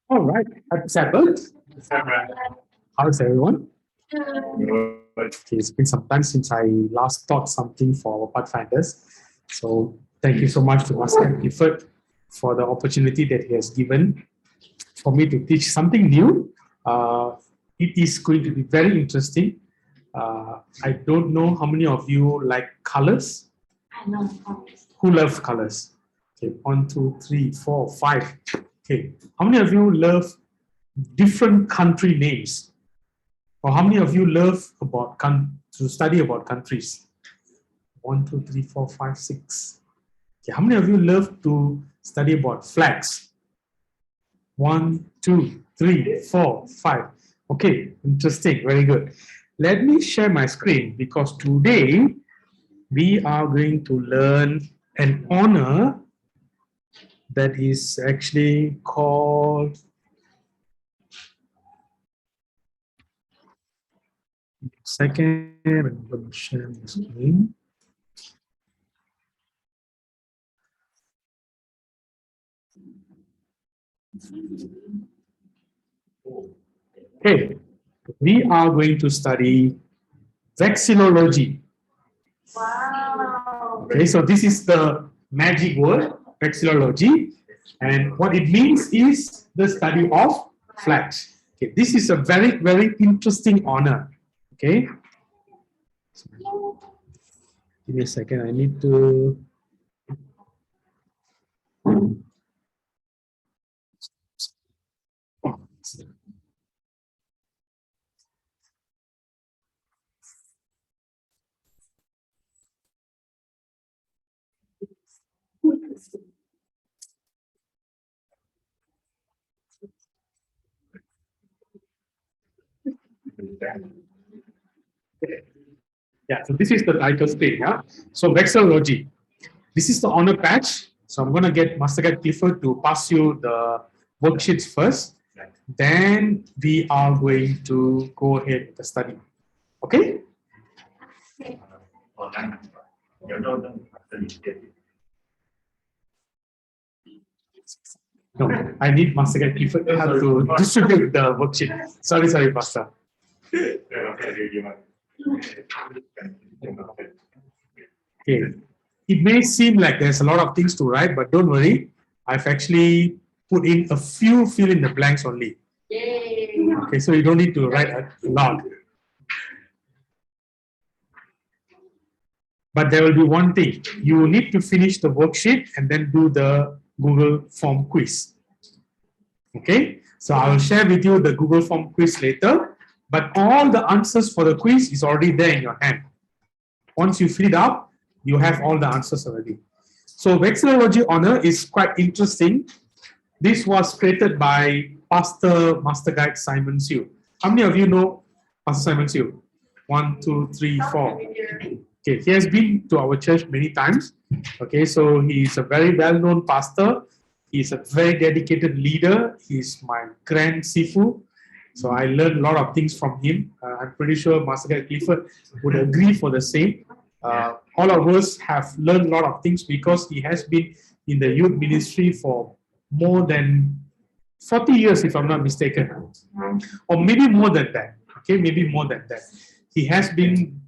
All right. Happy Sabbath. How's everyone? Okay, it's been some time since I last taught something for our Pathfinders. So thank you so much to Master Clifford for the opportunity that he has given for me to teach something new. Uh, it is going to be very interesting. I don't know how many of you like colors. I love colors. Who loves colors? Okay, 1, 2, 3, 4, 5. Okay, how many of you love different country names? Or how many of you love about to study about countries? 1, 2, 3, 4, 5, 6. Okay, how many of you love to study about flags? 1, 2, 3, 4, 5. Okay, interesting, very good. Let me share my screen because today we are going to learn an honor that is actually called second. I'm going to share my screen. Okay, we are going to study vexillology. Wow. Okay, so this is the magic word, vexillology, and what it means is the study of flags. Okay, this is a very, very interesting honor. Okay, give me a second. I need to. Yeah, so this is the title screen. Yeah, so vexillology. This is the honor patch. So I'm going to get Master Guide Clifford to pass you the worksheets first. Then we are going to go ahead with the study. Okay? No, I need Master Guide Clifford to distribute the worksheet. Sorry, Pastor. Okay. It may seem like there's a lot of things to write, but don't worry. I've actually put in a few fill in the blanks only. Yay. Okay, so you don't need to write a lot. But there will be one thing. You need to finish the worksheet and then do the Google form quiz. Okay, so I will share with you the Google form quiz later, but all the answers for the quiz is already there in your hand. Once you fill it up, you have all the answers already. So vexillology honor is quite interesting. This was created by Pastor Master Guide Simon Siu. How many of you know Pastor Simon Siu? 1, 2, 3, 4. Okay, he has been to our church many times. Okay, so he is a very well-known pastor. He's a very dedicated leader. He's my grand sifu. So I learned a lot of things from him. I'm pretty sure Master Guide Clifford would agree for the same. All of us have learned a lot of things because he has been in the youth ministry for more than 40 years, if I'm not mistaken, or maybe more than that. Okay, maybe more than that. He has been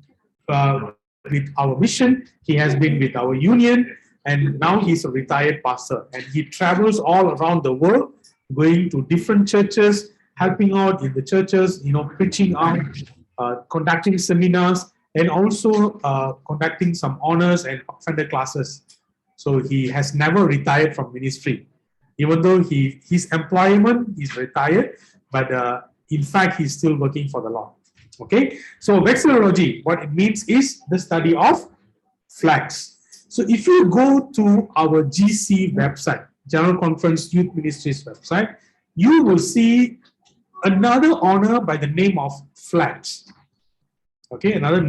with our mission, he has been with our union, and now he's a retired pastor. And he travels all around the world, going to different churches, helping out in the churches, preaching out, conducting seminars, and also conducting some honors and offender classes. So he has never retired from ministry, even though his employment is retired, but in fact he's still working for the Lord. Okay, so vexillology, what it means is the study of flags. So if you go to our GC website, General Conference Youth Ministries website, you will see another honor by the name of flags. Okay, another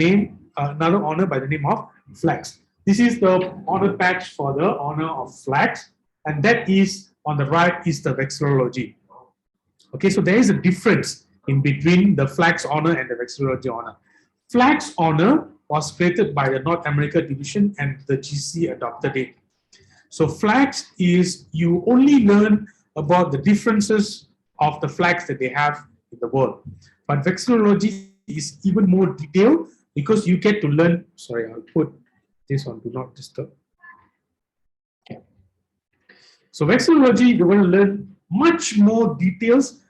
honor by the name of flags. This is the honor patch for the honor of flags, and that is on the right is the vexillology. Okay, so there is a difference in between the flags honor and the vexillology honor. Flags honor was created by the North America division and the GC adopted it. So flags is you only learn about the differences of the flags that they have in the world. But vexillology is even more detailed because you get to learn. Sorry, I'll put this on do not disturb. Okay. So vexillology, you're going to learn much more details,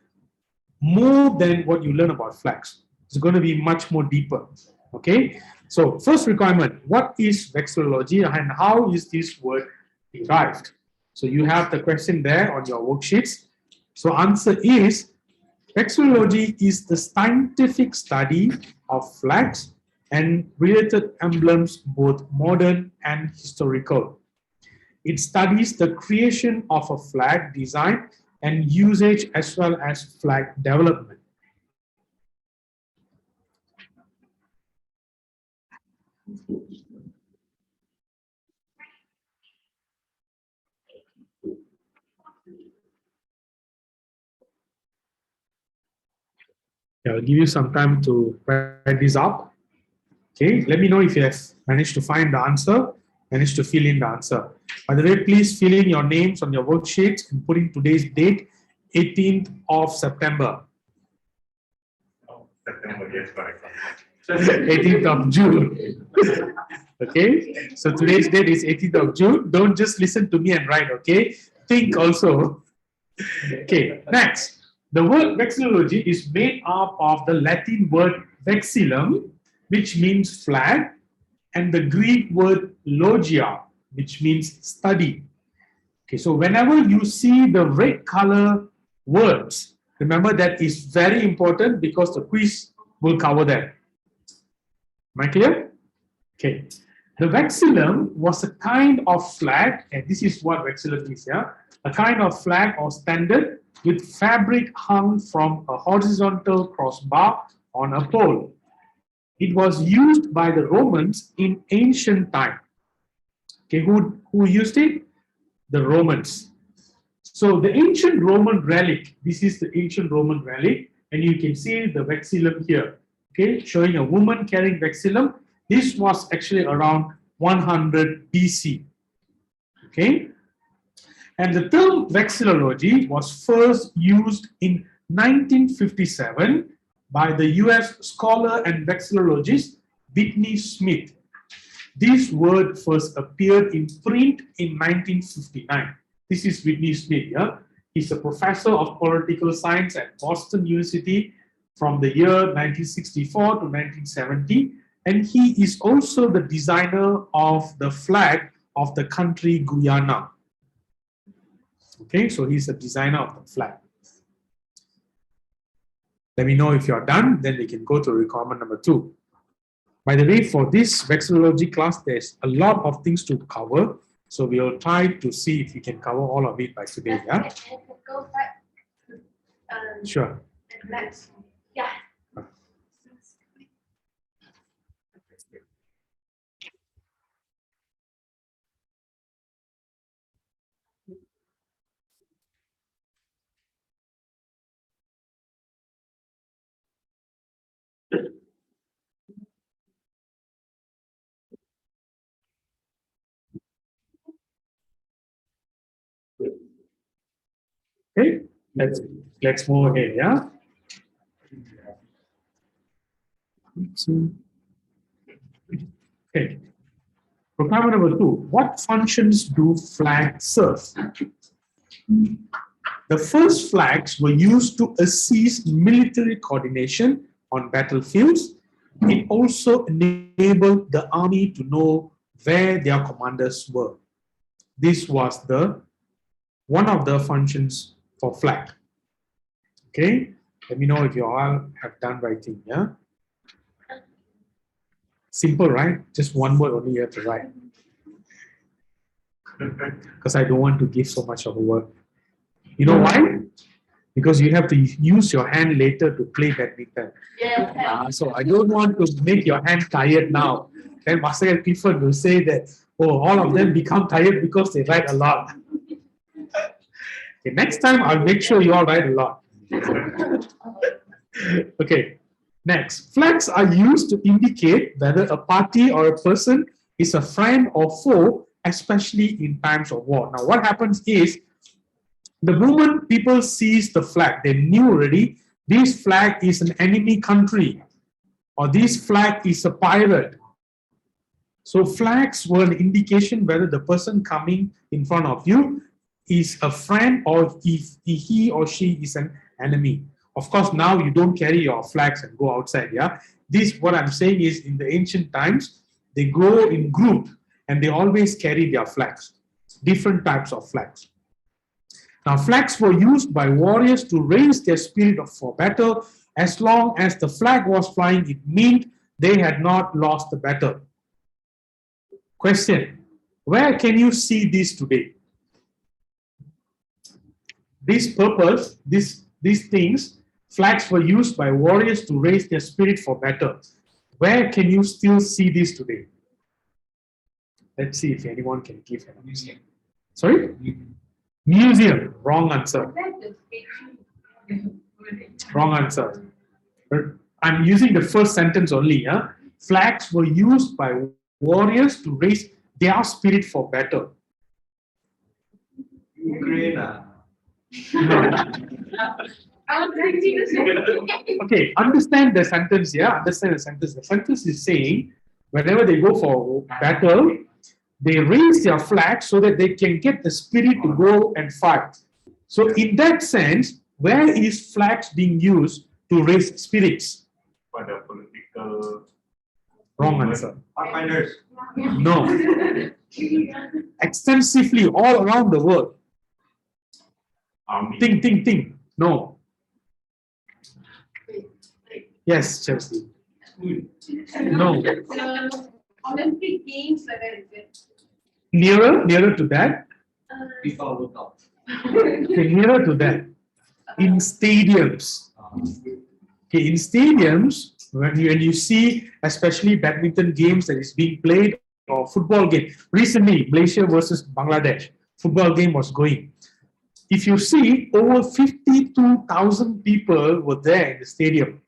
more than what you learn about flags. It's going to be much more deeper. Okay. So first requirement, what is vexillology and how is this word derived? So you have the question there on your worksheets. So answer is, vexillology is the scientific study of flags and related emblems, both modern and historical. It studies the creation of a flag design and usage as well as flag development. I'll give you some time to write this up. Okay, let me know if you have managed to find the answer, managed to fill in the answer. By the way, please fill in your names on your worksheets and put in today's date, 18th of September. September, yes, correct. 18th of June. Okay, so today's date is 18th of June. Don't just listen to me and write, okay? Think also. Okay, next. The word vexillology is made up of the Latin word vexillum, which means flag, and the Greek word logia, which means study. Okay, so whenever you see the red color words, remember that is very important because the quiz will cover that. Am I clear? Okay. The vexillum was a kind of flag, and this is what vexillum is, yeah? A kind of flag or standard with fabric hung from a horizontal crossbar on a pole. It was used by the Romans in ancient time. Okay, who used it? The Romans. So the ancient Roman relic, this is the ancient Roman relic, and you can see the vexillum here. Okay, showing a woman carrying vexillum. This was actually around 100 BC. Okay, and the term vexillology was first used in 1957 by the US scholar and vexillologist Whitney Smith. This word first appeared in print in 1959. This is Whitney Smith. Yeah? He's a professor of political science at Boston University from the year 1964 to 1970. And he is also the designer of the flag of the country Guyana. Okay, so he's a designer of the flag. Let me know if you're done, then we can go to requirement number 2. By the way, for this vexillology class, there's a lot of things to cover. So we'll try to see if we can cover all of it by today. Yeah? Go back. Sure. Next. Yeah. Okay, let's move ahead. Yeah. Okay. Requirement number 2. What functions do flags serve? The first flags were used to assist military coordination on battlefields. It also enabled the army to know where their commanders were. This was one of the functions for flag. Okay, let me know if you all have done writing. Yeah, simple, right? Just one word only you have to write. Because I don't want to give so much of a word. You know why? Because you have to use your hand later to play badminton. Yeah. So I don't want to make your hand tired now. Then Master people will say that, oh, all of them become tired because they write a lot. Okay, next time I'll make sure you all write a lot. Okay, next. Flags are used to indicate whether a party or a person is a friend or foe, especially in times of war. Now, what happens is, The moment people sees the flag, they knew already this flag is an enemy country or this flag is a pirate. So flags were an indication whether the person coming in front of you is a friend or if he or she is an enemy. Of course, now you don't carry your flags and go outside. Yeah, this what I'm saying is in the ancient times they go in group and they always carry their flags, different types of flags. Now, flags were used by warriors to raise their spirit for battle. As long as the flag was flying, it meant they had not lost the battle. Question: where can you see this today? This purpose, these things, flags were used by warriors to raise their spirit for battle. Where can you still see this today? Let's see if anyone can give an answer. Sorry? Museum. Wrong answer. Wrong answer. I'm using the first sentence only. Huh? Flags were used by warriors to raise their spirit for battle. Ukraine. No. Okay, understand the sentence here. Understand the sentence. The sentence is saying whenever they go for battle, they raise their flag so that they can get the spirit to go and fight. So in that sense, where is flags being used to raise spirits? For the political. Wrong answer. Pathfinders. No. Extensively all around the world. Army. Think. No. Yes, Chelsea. No. Olympic Games, whether is it? Nearer to that. FIFA World Cup. Okay, nearer to that. In stadiums. Okay, in stadiums, when you see especially badminton games that is being played or football game. Recently, Malaysia versus Bangladesh, football game was going. If you see, over 52,000 people were there in the stadium.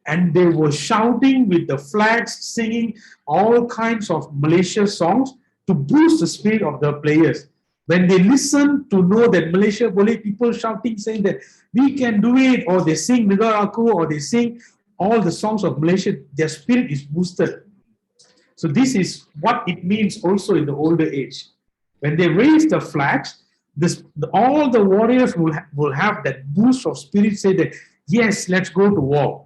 And they were shouting with the flags, singing all kinds of Malaysia songs to boost the spirit of the players. When they listen to know that Malaysia boleh, people shouting, saying that we can do it, or they sing Negaraku, or they sing all the songs of Malaysia, their spirit is boosted. So this is what it means also in the older age. When they raise the flags, all the warriors will have that boost of spirit, say that, yes, let's go to war.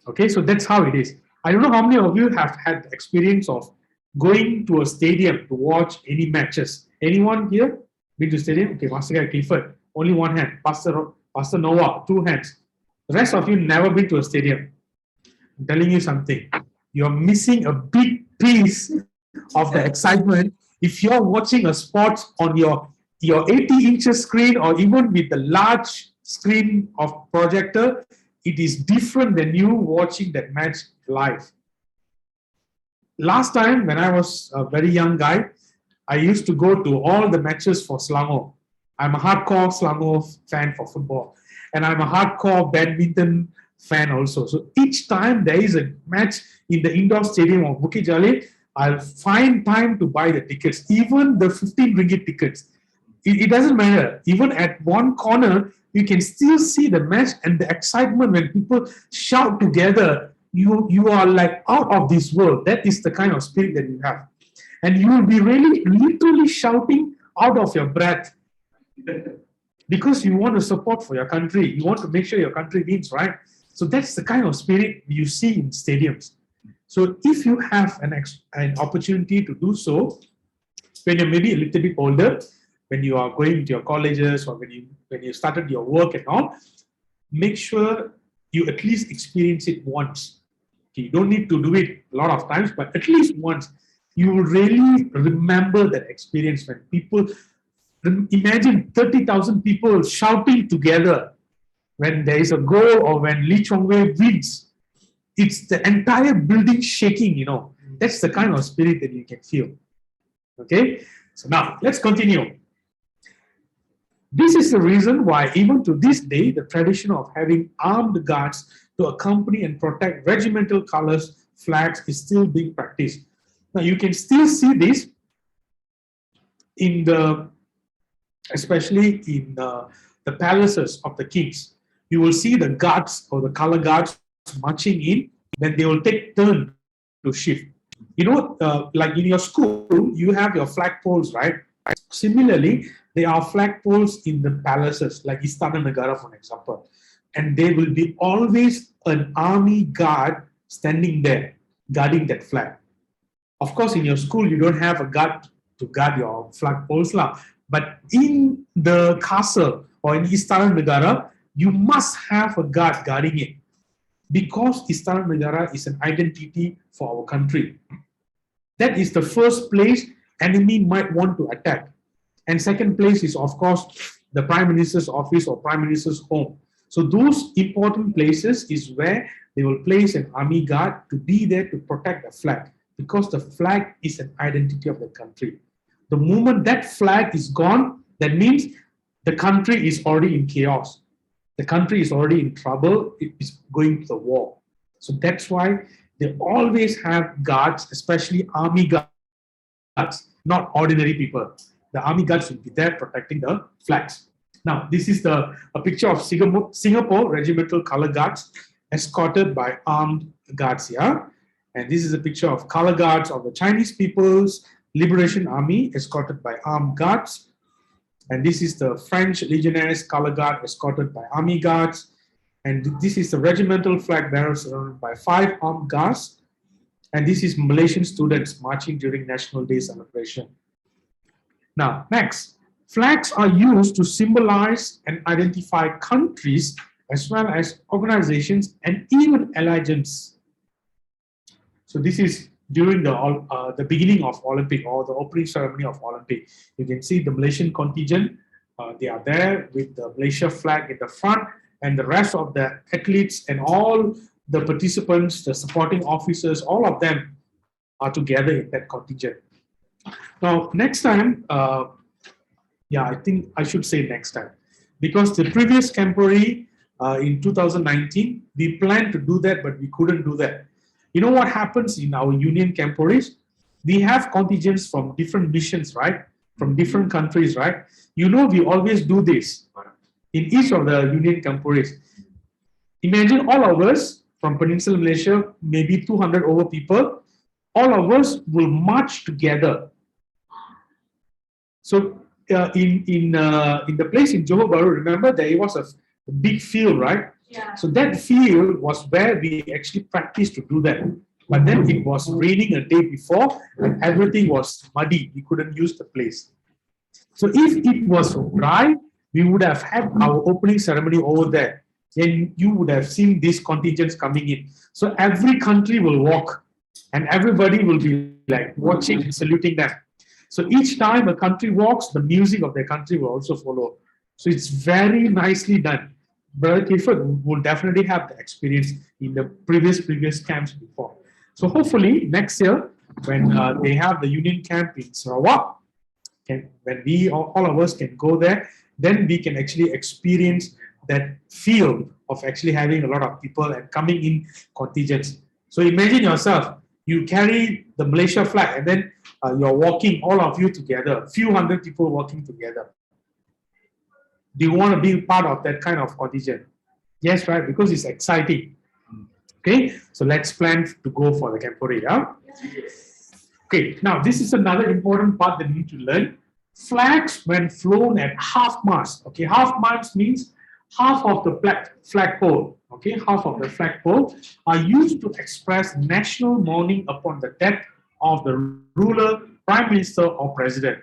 Okay, so that's how it is. I don't know how many of you have had the experience of going to a stadium to watch any matches. Anyone here been to stadium? Okay, Master Guy Clifford, only one hand. Pastor Noah, 2 hands. The rest of you never been to a stadium. I'm telling you something. You're missing a big piece of the excitement if you're watching a sport on your 80 inches screen or even with the large screen of projector. It is different than you watching that match live. Last time, when I was a very young guy, I used to go to all the matches for Selangor. I'm a hardcore Selangor fan for football. And I'm a hardcore badminton fan also. So each time there is a match in the indoor stadium of Bukit Jalil, I'll find time to buy the tickets, even the 15 ringgit tickets. It doesn't matter. Even at one corner, you can still see the match and the excitement when people shout together. You are like out of this world. That is the kind of spirit that you have. And you will be really literally shouting out of your breath because you want to support for your country. You want to make sure your country wins, right? So that's the kind of spirit you see in stadiums. So if you have an opportunity to do so, when you're maybe a little bit older, when you are going to your colleges or when you started your work and all, make sure you at least experience it once. Okay, you don't need to do it a lot of times, but at least once. You will really remember that experience when people, imagine 30,000 people shouting together when there is a goal or when Lee Chong Wei wins. It's the entire building shaking, That's the kind of spirit that you can feel. Okay, so now let's continue. This is the reason why even to this day, the tradition of having armed guards to accompany and protect regimental colors, flags is still being practiced. Now you can still see this in the especially in the palaces of the kings. You will see the guards or the color guards marching in, then they will take turn to shift. Like in your school, you have your flagpoles, right? Similarly, there are flagpoles in the palaces, like Istana Negara, for example. And there will be always an army guard standing there, guarding that flag. Of course, in your school, you don't have a guard to guard your flagpoles, lah. But in the castle or in Istana Negara, you must have a guard guarding it because Istana Negara is an identity for our country. That is the first place enemy might want to attack. And second place is, of course, the Prime Minister's office or Prime Minister's home. So those important places is where they will place an army guard to be there to protect the flag, because the flag is an identity of the country. The moment that flag is gone, that means the country is already in chaos. The country is already in trouble. It is going to the war. So that's why they always have guards, especially army guards, not ordinary people. The army guards will be there protecting the flags. Now, this is a picture of Singapore regimental color guards escorted by armed guards here. And this is a picture of color guards of the Chinese People's Liberation Army escorted by armed guards. And this is the French Legionnaires color guard escorted by army guards. And this is the regimental flag bearer surrounded by 5 armed guards. And this is Malaysian students marching during National Day celebration. Now, next, flags are used to symbolize and identify countries as well as organizations and even allegiance. So this is during the beginning of Olympic or the opening ceremony of Olympic. You can see the Malaysian contingent, they are there with the Malaysia flag in the front, and the rest of the athletes and all the participants, the supporting officers, all of them are together in that contingent. Now, next time, I think I should say next time, because the previous Camporee in 2019, we planned to do that, but we couldn't do that. You know what happens in our union Camporees? We have contingents from different missions, right? From different countries, right? You know, we always do this in each of the union Camporees. Imagine all of us from Peninsular Malaysia, maybe 200 over people, all of us will march together. So in the place in Johor Bahru, remember there was a big field, right? Yeah. So that field was where we actually practiced to do that. But then it was raining a day before and everything was muddy. We couldn't use the place. So if it was dry, we would have had our opening ceremony over there. And you would have seen these contingents coming in. So every country will walk and everybody will be like watching and saluting them. So each time a country walks, the music of their country will also follow. So it's very nicely done. Brother Clifford will definitely have the experience in the previous camps before. So hopefully next year, when they have the union camp in Sarawak, when we all of us can go there, then we can actually experience that feel of actually having a lot of people and coming in contingents. So imagine yourself, you carry the Malaysia flag and then you're walking, all of you together, a few hundred people walking together. Do you want to be part of that kind of contingent? Yes, right, because it's exciting. Okay, so let's plan to go for the Camporee. Yeah? Okay, now this is another important part that you need to learn. Flags, when flown at half mast, okay, half mast means half of the flagpole, okay, half of the flagpole are used to express national mourning upon the death of the ruler, prime minister, or president.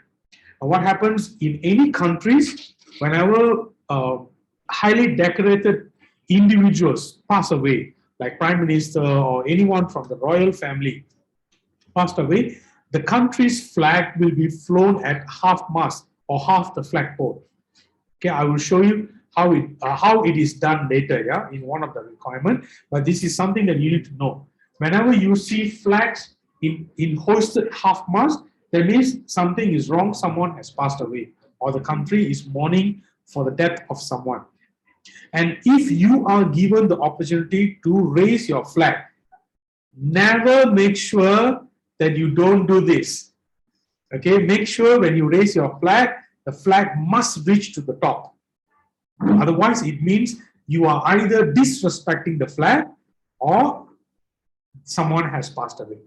Now, what happens in any countries, whenever highly decorated individuals pass away, like prime minister or anyone from the royal family passed away, the country's flag will be flown at half mast or half the flagpole. Okay, I will show you how it is done later, yeah, in one of the requirements. But this is something that you need to know. Whenever you see flags in hoisted half mast, that means something is wrong, someone has passed away, or the country is mourning for the death of someone. And if you are given the opportunity to raise your flag, never make sure that you don't do this. Okay, make sure when you raise your flag, the flag must reach to the top. Otherwise, it means you are either disrespecting the flag or someone has passed away.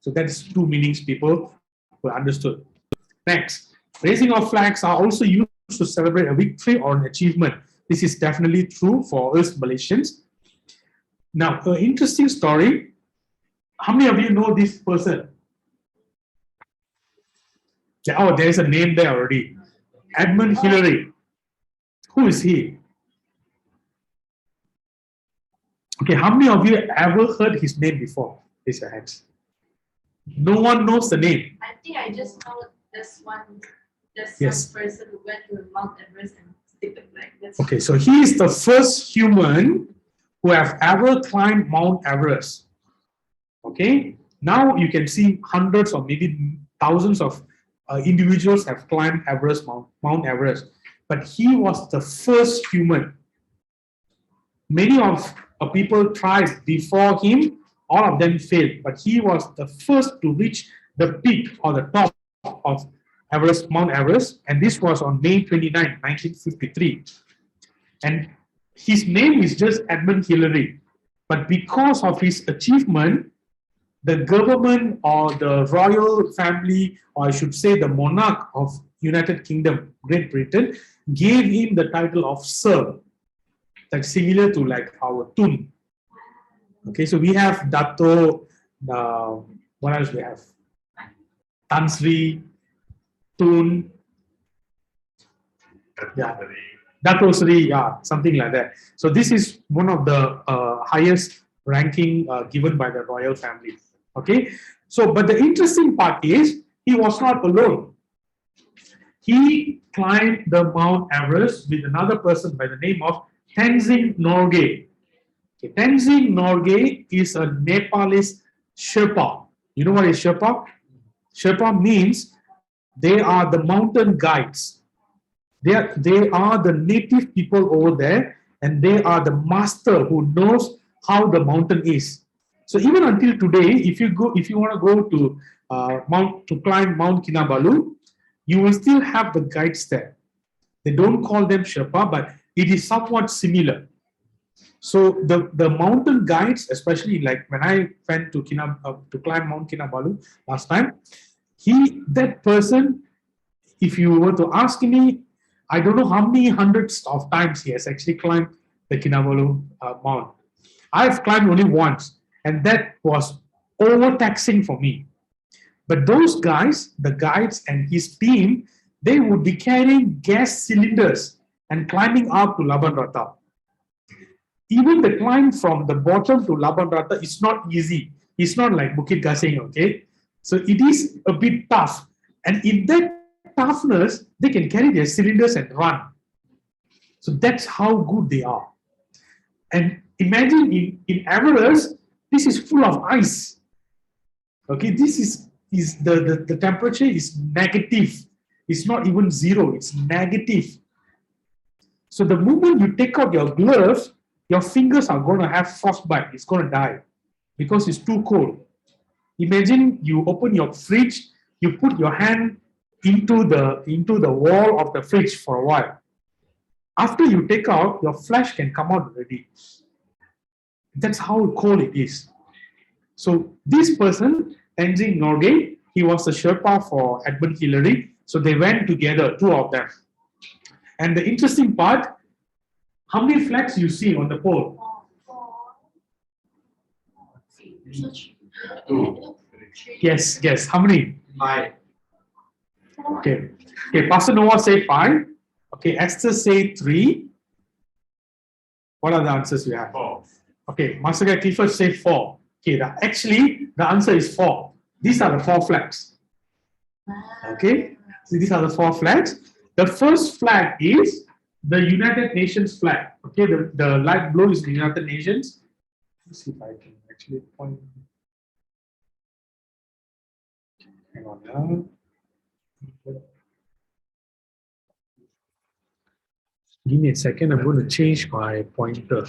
So that's two meanings people will understood. Next, raising of flags are also used to celebrate a victory or an achievement. This is definitely true for us Malaysians. Now, an interesting story. How many of you know this person? Oh, there's a name there already. Edmund Hillary. Who is he? Okay, how many of you ever heard his name before? Raise your hands. No one knows the name. I think I just know this one. There's Yes. some person who went to Mount Everest and stick the flag. That's Okay, so he is the first human who have ever climbed Mount Everest. Okay, now you can see hundreds or maybe thousands of individuals have climbed Everest, Mount Everest, but he was the first human. Many of people tried before him, all of them failed, but he was the first to reach the peak or the top of Everest, Mount Everest, and this was on May 29, 1953. And his name is just Edmund Hillary, but because of his achievement, the government or the royal family, or I should say the monarch of United Kingdom, Great Britain, gave him the title of Sir. That's similar to like our Tun. Okay, so we have Dato, what else we have? Tan Sri, Tun, yeah, Dato Sri, yeah, something like that. So this is one of the highest ranking given by the royal family. Okay, so but the interesting part is he was not alone. He climbed the Mount Everest with another person by the name of Tenzing Norgay. Okay, Tenzing Norgay is a Nepalese Sherpa. You know what is Sherpa? Sherpa means they are the mountain guides. They are the native people over there, and they are the master who knows how the mountain is. So even until today, if you want to go to climb Mount Kinabalu, you will still have the guides there. They don't call them Sherpa, but it is somewhat similar. So the mountain guides, especially like when I went to climb Mount Kinabalu last time, that person, if you were to ask me, I don't know how many hundreds of times he has actually climbed the Kinabalu Mount. I've climbed only once, and that was overtaxing for me. But those guys, the guides and his team, they would be carrying gas cylinders and climbing up to Laban Rata. Even the climb from the bottom to Laban Rata is not easy. It's not like Bukit Gasing, okay? So it is a bit tough. And in that toughness, they can carry their cylinders and run. So that's how good they are. And imagine in Everest, this is full of ice. Okay, this is the temperature is negative. It's not even zero, it's negative. So the moment you take out your gloves, your fingers are going to have frostbite. It's going to die because it's too cold. Imagine you open your fridge, you put your hand into the wall of the fridge for a while. After you take out, your flesh can come out already. That's how cold it is. So this person, Tenzing Norgay, he was the Sherpa for Edmund Hillary. So they went together, two of them. And the interesting part, how many flags you see on the pole? Yes. How many? 5. Okay. Pastor Noah said 5. Okay, Esther said 3. What are the answers we have? 4. Okay, Master Guy Clifford said 4. Okay, actually the answer is 4. These are the 4 flags. Okay, so these are the 4 flags. The first flag is the United Nations flag. Okay, the light blue is the United Nations. Let's see if I can actually point. Hang on now. Give me a second. I'm going to change my pointer.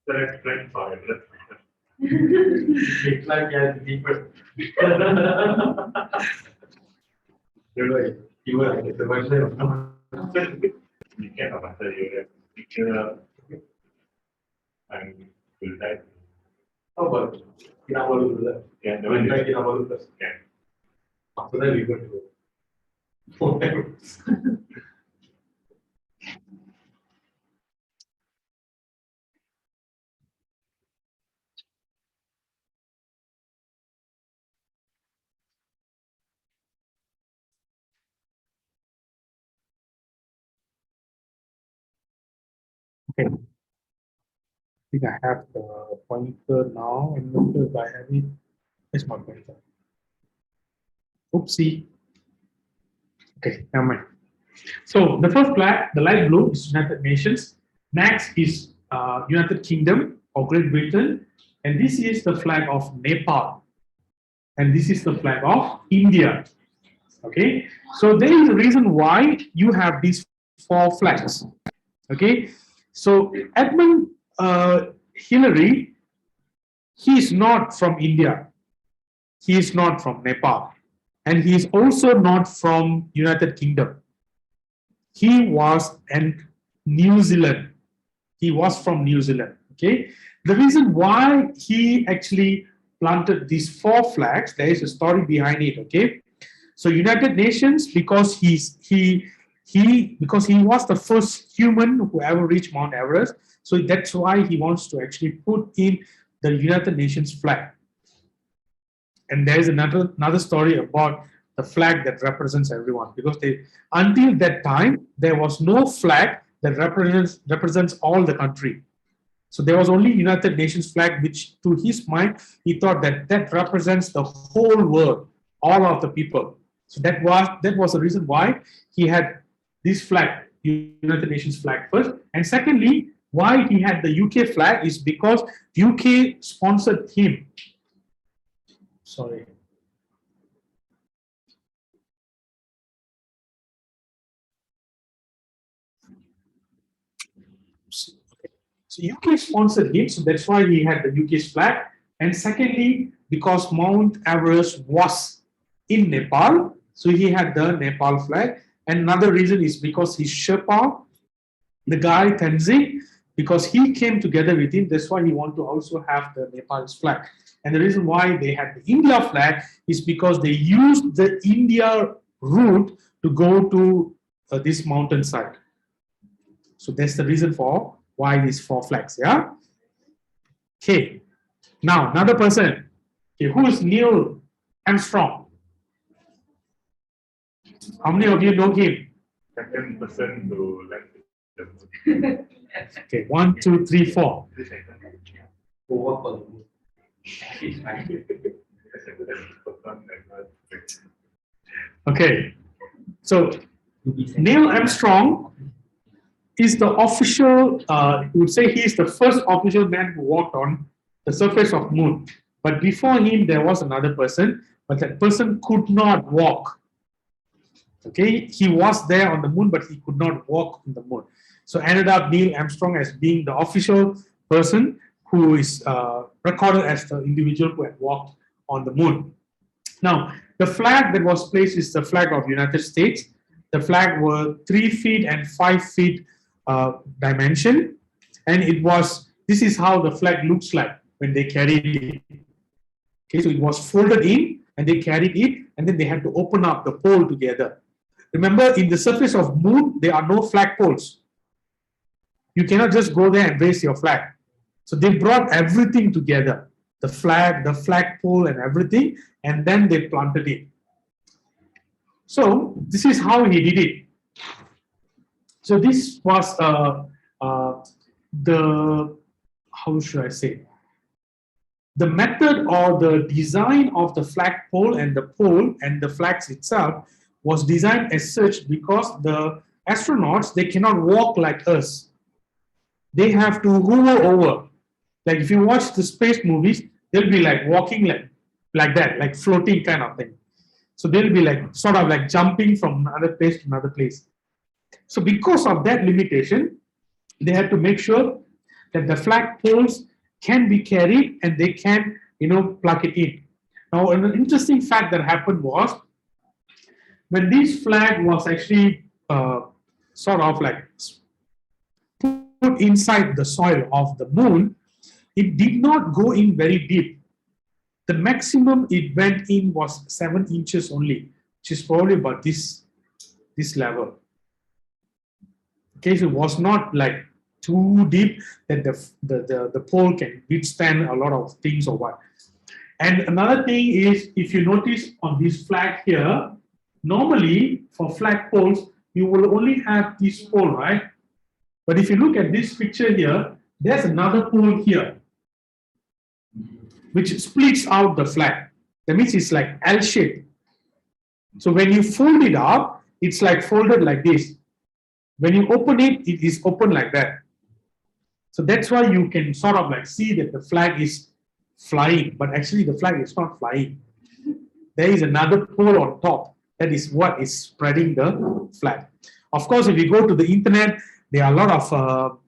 Let's flag 5. It's like you have to be first. You're right. You were like the website. You can't have a picture and will type. How about Kinabalu? Yeah, no one like Kinabalu first. Yeah. After that, we go to four times. Okay. I think I have the pointer now. And not sure if I have it. It's my pointer. Oopsie. Okay, never mind. So the first flag, the light blue, is United Nations. Next is United Kingdom or Great Britain. And this is the flag of Nepal. And this is the flag of India. Okay, so there is a reason why you have these four flags. Okay, so Edmund Hillary, he is not from India. He is not from Nepal. And he is also not from United Kingdom. He was in New Zealand. He was from New Zealand. Okay. The reason why he actually planted these four flags, there is a story behind it. Okay. So United Nations, because he was the first human who ever reached Mount Everest. So that's why he wants to actually put in the United Nations flag. And there is another story about the flag that represents everyone, because until that time there was no flag that represents all the country. So there was only United Nations flag, which to his mind he thought that represents the whole world, all of the people. So that was the reason why he had this flag, United Nations flag first, and secondly, why he had the UK flag is because UK sponsored him. Sorry. So UK sponsored him, so that's why he had the UK's flag. And secondly, because Mount Everest was in Nepal, so he had the Nepal flag. And another reason is because his Sherpa, the guy Tenzing, because he came together with him, that's why he wanted to also have the Nepal's flag. And the reason why they had the India flag is because they used the India route to go to this mountainside. So that's the reason for why these four flags. Yeah. Okay. Now another person. Okay, who is Neil Armstrong? How many of you know him? Second person to like the Okay, 1, 2, 3, 4. Okay. So Neil Armstrong is the official, you would say he is the first official man who walked on the surface of moon. But before him, there was another person, but that person could not walk. Okay, he was there on the moon, but he could not walk on the moon. So ended up Neil Armstrong as being the official person who is recorded as the individual who had walked on the moon. Now, the flag that was placed is the flag of United States. The flag were 3 feet and 5 feet dimension, and this is how the flag looks like when they carried it. Okay, so it was folded in, and they carried it, and then they had to open up the pole together. Remember, in the surface of moon, there are no flag poles. You cannot just go there and raise your flag. So they brought everything together, the flag pole and everything, and then they planted it. So this is how he did it. So this was how should I say, the method or the design of the flagpole and the pole and the flags itself was designed as such because the astronauts, they cannot walk like us. They have to hover over. Like if you watch the space movies, they'll be like walking like that, like floating kind of thing. So they'll be like sort of like jumping from another place to another place. So because of that limitation, they had to make sure that the flag poles can be carried and they can, plug it in. Now, an interesting fact that happened was when this flag was actually sort of like put inside the soil of the moon, it did not go in very deep. The maximum it went in was 7 inches only, which is probably about this level. Okay, so it was not like too deep that the pole can withstand a lot of things or what. And another thing is, if you notice on this flag here, normally for flag poles, you will only have this pole, right? But if you look at this picture here, there's another pole here, which splits out the flag. That means it's like L-shaped. So when you fold it up, it's like folded like this. When you open it, it is open like that. So that's why you can sort of like see that the flag is flying, but actually the flag is not flying. There is another pole on top. That is what is spreading the flag. Of course, if you go to the internet, there are a lot of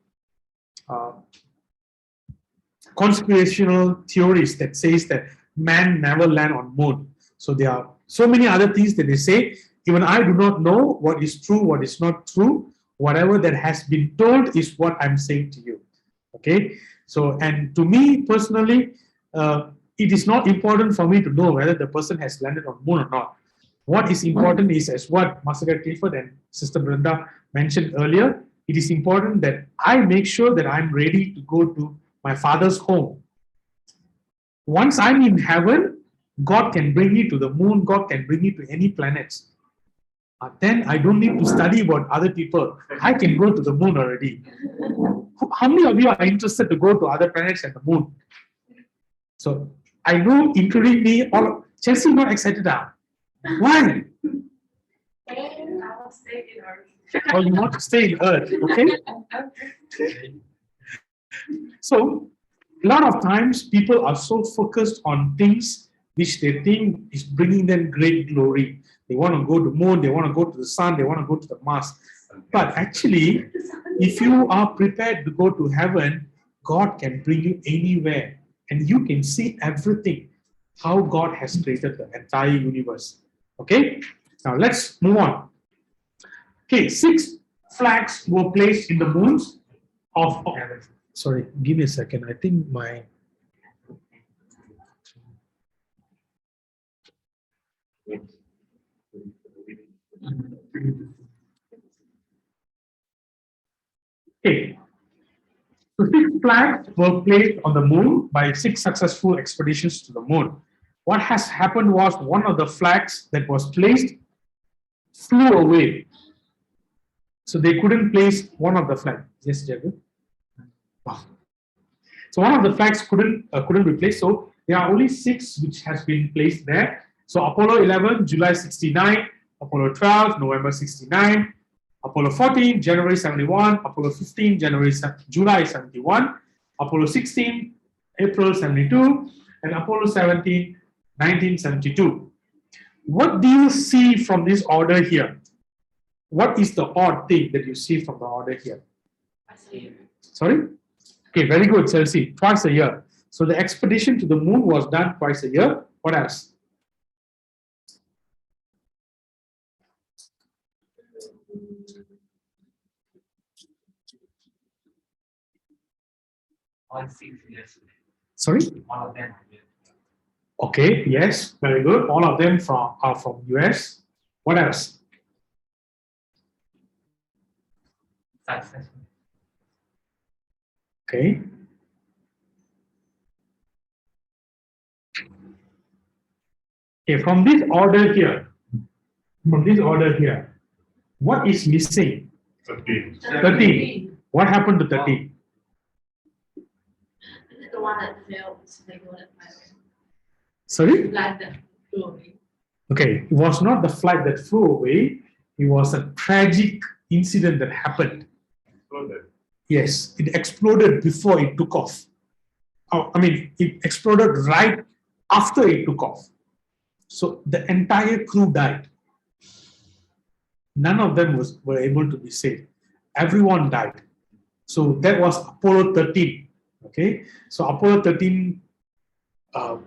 conspirational theories that says that man never land on moon. So there are so many other things that they say. Even I do not know what is true, what is not true. Whatever that has been told is what I'm saying to you. Okay. So, and to me personally, it is not important for me to know whether the person has landed on moon or not. What is important is, as what Master Clifford and Sister Brenda mentioned earlier, it is important that I make sure that I'm ready to go to my Father's home. Once I'm in heaven, God can bring me to the moon, God can bring me to any planets. Then I don't need to study about other people. I can go to the moon already. How many of you are interested to go to other planets and the moon? So I know, including me, all Chelsea not excited now. Why? I will stay in Earth. Oh, you want to stay in Earth, okay? So a lot of times people are so focused on things which they think is bringing them great glory. They want to go to the moon, they want to go to the sun, they want to go to the Mars. But actually, if you are prepared to go to heaven, God can bring you anywhere and you can see everything, how God has created the entire universe. Okay, now let's move on. Okay, 6 flags were placed in the moons of sorry, give me a second. I think my okay. So 6 flags were placed on the moon by 6 successful expeditions to the moon. What has happened was one of the flags that was placed flew away. So they couldn't place one of the flags. Yes, Jagu. So one of the flags couldn't be placed. So there are only 6 which has been placed there. So Apollo 11, July 69, Apollo 12, November 69, Apollo 14, January 71, Apollo 15, July 71, Apollo 16, April 72, and Apollo 17, 1972. What do you see from this order here? What is the odd thing that you see from the order here? Sorry? Okay, very good, Chelsea. Twice a year. So the expedition to the moon was done twice a year. What else? Sorry? All of them. Okay, yes, very good. All of them are from US. What else? Successful. Okay. Okay, from this order here, what is missing? 13. 13. What happened to 13? The one that failed, so they go that flight. Sorry? Flight that flew away. Okay, it was not the flight that flew away. It was a tragic incident that happened. Exploded. Yes, it exploded before it took off. Oh, I mean, it exploded right after it took off. So the entire crew died. None of them were able to be saved. Everyone died. So that was Apollo 13. Okay, so Apollo 13, I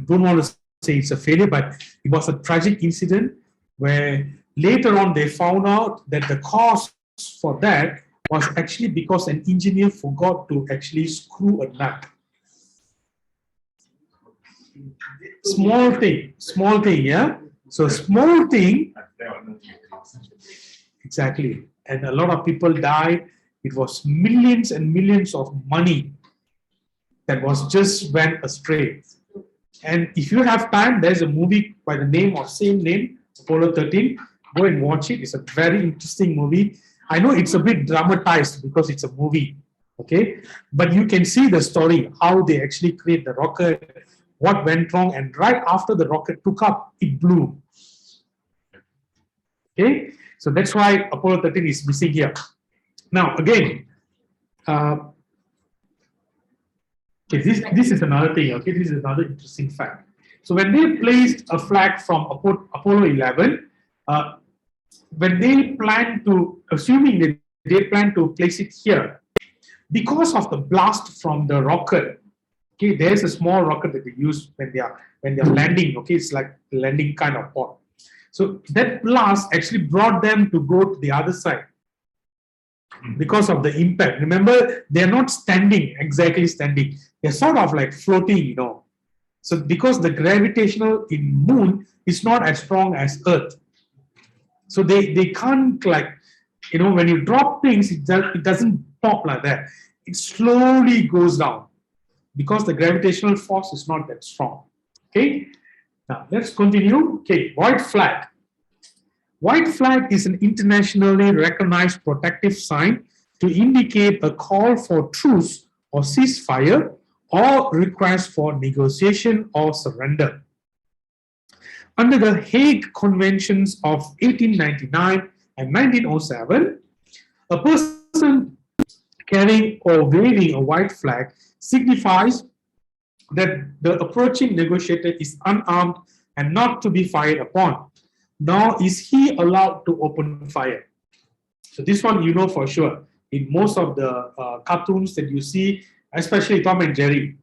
don't want to say it's a failure, but it was a tragic incident where later on they found out that the cause for that was actually because an engineer forgot to actually screw a nut. Small thing, yeah. So small thing, Can cause such a big. exactly. And a lot of people died. It was millions and millions of money that was just went astray. And if you have time, there's a movie by the same name, Apollo 13. Go and watch it. It's a very interesting movie. I know it's a bit dramatized because it's a movie, okay? But you can see the story, how they actually create the rocket, what went wrong, and right after the rocket took up, it blew. Okay? So that's why Apollo 13 is missing here. Now, again, okay, this is another thing, okay? This is another interesting fact. So when they placed a flag from Apollo 11, when they plan to, assuming that they plan to place it here, because of the blast from the rocket, okay, there's a small rocket that they use when they are landing, okay, it's like landing kind of pod. So that blast actually brought them to go to the other side because of the impact. Remember, they're not exactly standing. They're sort of like floating, you know. So because the gravitational in moon is not as strong as Earth. So they can't, like, you know, when you drop things, it doesn't pop like that. It slowly goes down because the gravitational force is not that strong. Okay, now let's continue. Okay, white flag. White flag is an internationally recognized protective sign to indicate a call for truce or ceasefire or request for negotiation or surrender. Under the Hague Conventions of 1899 and 1907, a person carrying or waving a white flag signifies that the approaching negotiator is unarmed and not to be fired upon, nor is he allowed to open fire. So this one you know for sure. In most of the cartoons that you see, especially Tom and Jerry,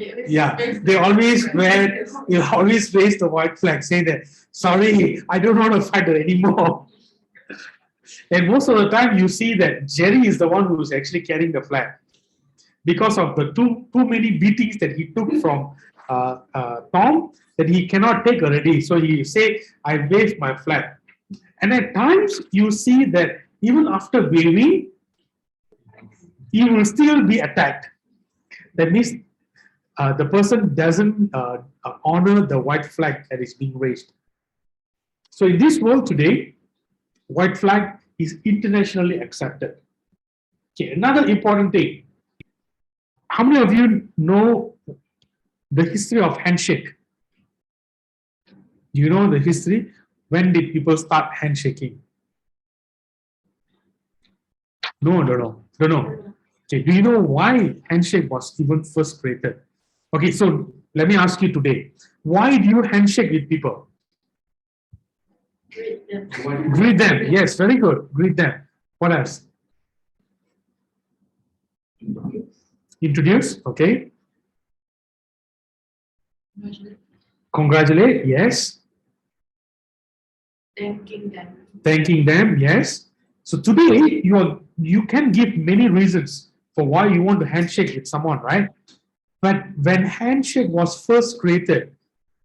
they always raise the white flag, say that, sorry, I don't want to fight anymore. And most of the time you see that Jerry is the one who's actually carrying the flag because of the too many beatings that he took from Tom, that he cannot take already. So he say, I wave my flag. And at times you see that even after waving, he will still be attacked. That means the person doesn't honor the white flag that is being raised. So in this world today, white flag is internationally accepted. Okay, another important thing. How many of you know the history of handshake? Do you know the history? When did people start handshaking? No. Okay, do you know why handshake was even first created? Okay, so let me ask you today. Why do you handshake with people? Greet them. Greet them. Yes, very good. Greet them. What else? Introduce. Okay. Congratulate. Yes. Thanking them. Thanking them. Yes. So today you can give many reasons for why you want to handshake with someone, right? But when handshake was first created,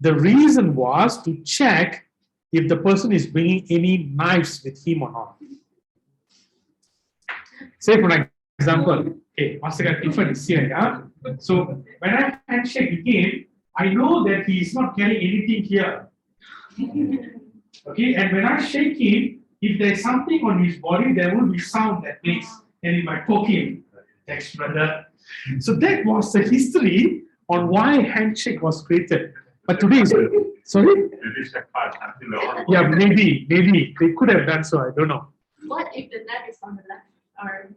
the reason was to check if the person is bringing any knives with him or not. Say for example, okay, Master Tiffany is here, yeah? So when I handshake with him, I know that he is not carrying anything here. Okay, and when I shake him, if there's something on his body, there will be sound that makes, and it might poke him. Thanks, brother. So that was the history on why handshake was created. But today, sorry? Yeah, maybe they could have done so. I don't know. What if the knife is on the left arm?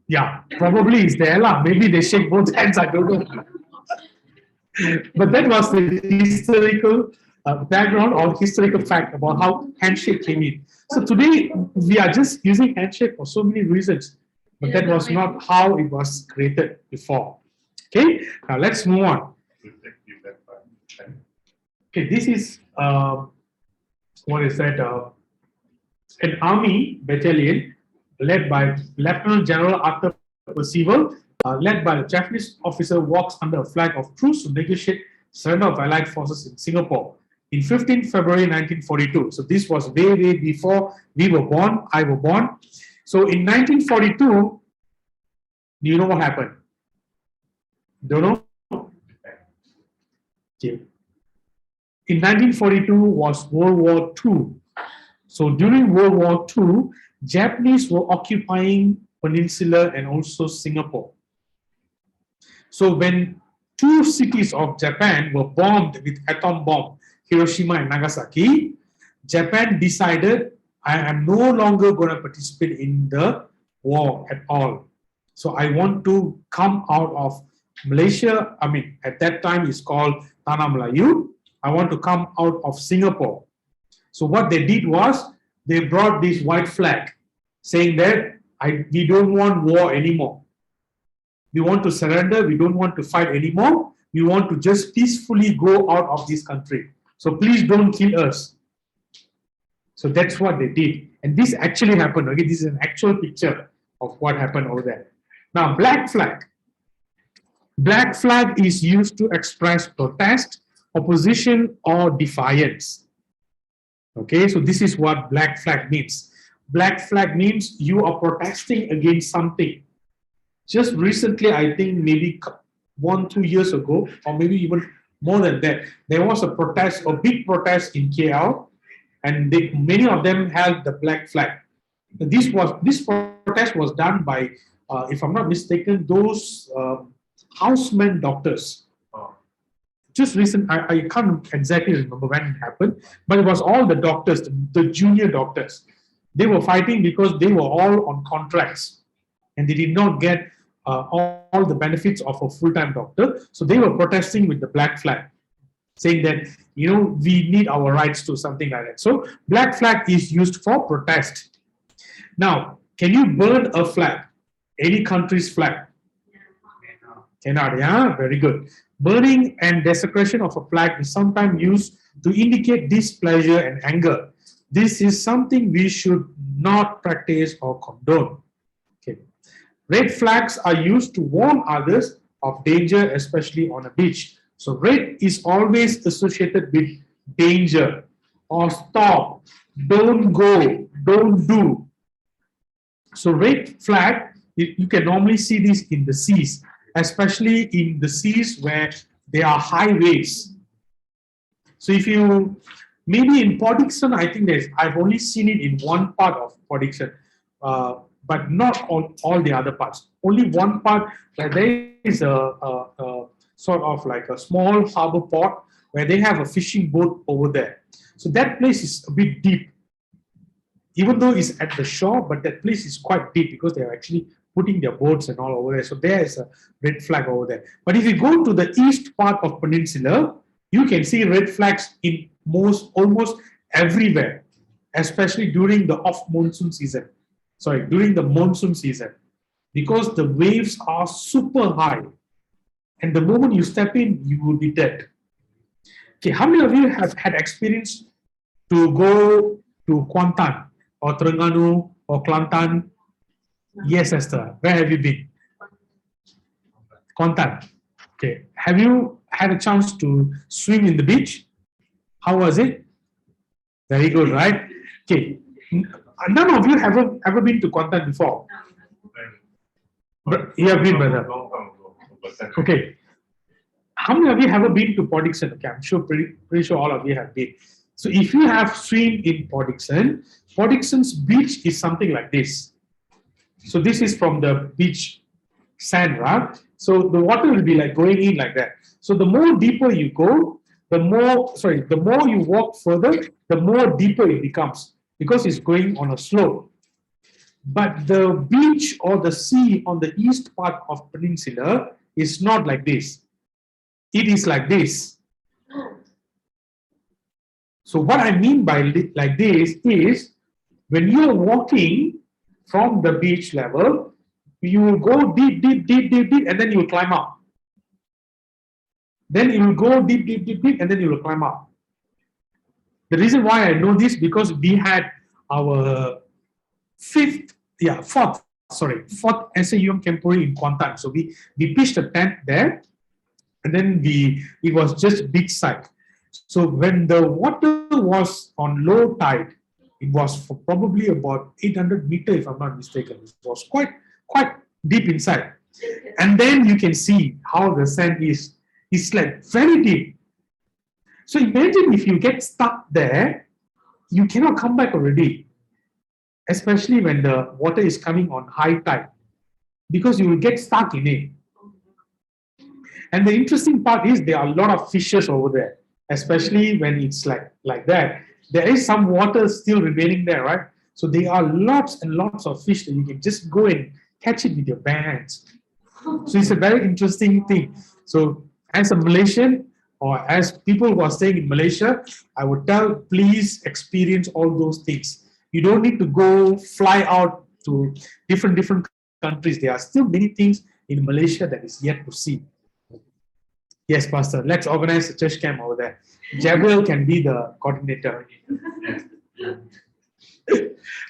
Yeah, probably it's there lah. Maybe they shake both hands. I don't know. But that was the historical background or historical fact about how handshake came in. So today we are just using handshake for so many reasons. but that was not how it was created before. Okay, now let's move on. Okay, this is what is that? An army battalion led by Lieutenant General Arthur Percival, led by the Japanese officer, walks under a flag of truce to negotiate surrender of Allied forces in Singapore in 15 February 1942. So this was way, way before we were born, I was born. So in 1942, do you know what happened? Don't know? Okay. In 1942 was World War II. So during World War II, Japanese were occupying Peninsula and also Singapore. So when two cities of Japan were bombed with atom bomb, Hiroshima and Nagasaki, Japan decided, I am no longer going to participate in the war at all. So I want to come out of Malaysia. I mean, at that time it's called Tanah Melayu. I want to come out of Singapore. So what they did was they brought this white flag saying that we don't want war anymore. We want to surrender. We don't want to fight anymore. We want to just peacefully go out of this country. So please don't kill us. So that's what they did. And this actually happened. Okay, this is an actual picture of what happened over there. Now, black flag. Black flag is used to express protest, opposition, or defiance. Okay, so this is what black flag means. Black flag means you are protesting against something. Just recently, I think maybe 1-2 years ago, or maybe even more than that, there was a protest, a big protest in KL, and many of them held the black flag. This protest was done by, if I'm not mistaken, those houseman doctors. Just recent, I can't exactly remember when it happened, but it was all the doctors, the junior doctors. They were fighting because they were all on contracts and they did not get all the benefits of a full-time doctor. So they were protesting with the black flag, saying that, we need our rights to something like that. So black flag is used for protest. Now, can you burn a flag? Any country's flag? Cannot, yeah? Very good. Burning and desecration of a flag is sometimes used to indicate displeasure and anger. This is something we should not practice or condone. Okay. Red flags are used to warn others of danger, especially on a beach. So red is always associated with danger or stop, don't go, don't do. So red flag, you can normally see this in the seas, especially in the seas where there are high waves. So if you, maybe in Port Dickson, I think I've only seen it in one part of Port Dickson, but not on all the other parts. Only one part where there is a sort of like a small harbor port where they have a fishing boat over there. So that place is a bit deep. Even though it's at the shore, but that place is quite deep because they're actually putting their boats and all over there. So there is a red flag over there. But if you go to the east part of Peninsula, you can see red flags in almost everywhere, especially during the off-monsoon season. Sorry, during the monsoon season, because the waves are super high. And the moment you step in, you will be dead. Okay, how many of you have had experience to go to Kuantan or Terengganu or Kelantan? Yes, Esther. Where have you been? Kuantan. Okay. Have you had a chance to swim in the beach? How was it? Very good, right? Okay. None of you have ever been to Kuantan before. But you have been, brother. Okay. How many of you have ever been to Port Dickson? Okay, I'm sure, pretty sure all of you have been. So if you have swum in Port Dickson's beach is something like this. So this is from the beach sand, right? So the water will be like going in like that. So the more deeper you go, the more you walk further, the more deeper it becomes because it's going on a slope. But the beach or the sea on the east part of Peninsula is not like this. It is like this. So what I mean by like this is when you're walking from the beach level, you will go deep, deep, deep, deep, deep, and then you will climb up. Then you will go deep, deep, deep, deep, and then you will climb up. The reason why I know this because we had our fourth SAUM Campori in Kuantan. So we pitched a tent there, and then it was just beach side. So when the water was on low tide, it was for probably about 800 meters, if I'm not mistaken. It was quite deep inside. And then you can see how the sand is. It's like very deep. So imagine if you get stuck there, you cannot come back already. Especially when the water is coming on high tide, because you will get stuck in it. And the interesting part is there are a lot of fishes over there, especially when it's like that. There is some water still remaining there, right? So there are lots and lots of fish that you can just go and catch it with your bare hands. So it's a very interesting thing. So as a Malaysian, or as people who are staying in Malaysia, I would tell, please experience all those things. You don't need to go fly out to different countries. There are still many things in Malaysia that is yet to see. Yes, Pastor, let's organize a church camp over there. Jabril can be the coordinator.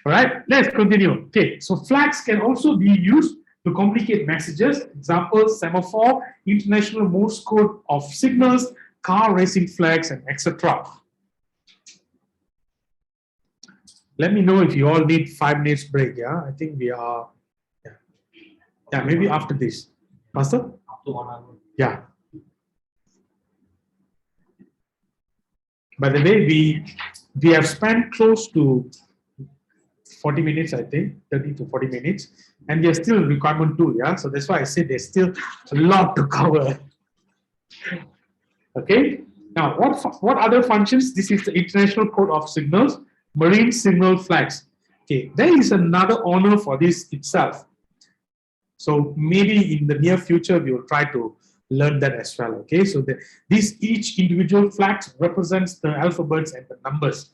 All right, let's continue. Okay, so flags can also be used to communicate messages. Example, semaphore, international Morse code of signals, car racing flags, and etc. Let me know if you all need 5 minutes break. Yeah, I think we are. Yeah, maybe after this. Pastor? Up to 1 hour. Yeah. By the way, we have spent close to 40 minutes, I think, 30 to 40 minutes, and we are still in requirement 2, yeah? So that's why I said there's still a lot to cover. Okay, now what other functions? This is the International Code of Signals, Marine Signal Flags. Okay, there is another honor for this itself. So maybe in the near future, we will try to learn that as well. Okay, so each individual flag represents the alphabets and the numbers.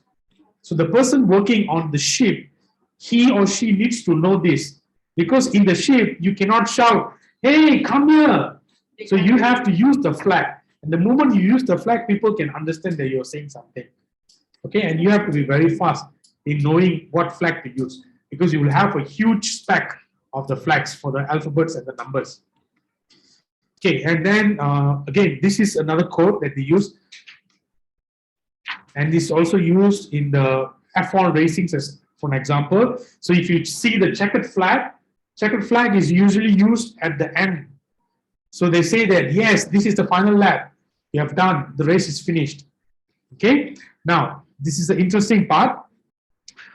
So the person working on the ship, he or she needs to know this, because in the ship you cannot shout, "Hey, come here!" So you have to use the flag, and the moment you use the flag, people can understand that you're saying something. Okay, and you have to be very fast in knowing what flag to use, because you will have a huge stack of the flags for the alphabets and the numbers. Okay, and then again, this is another code that we use, and this is also used in the F1 racings as for an example. So if you see the checkered flag is usually used at the end. So they say that, yes, this is the final lap. You have done, the race is finished. Okay, now this is the interesting part.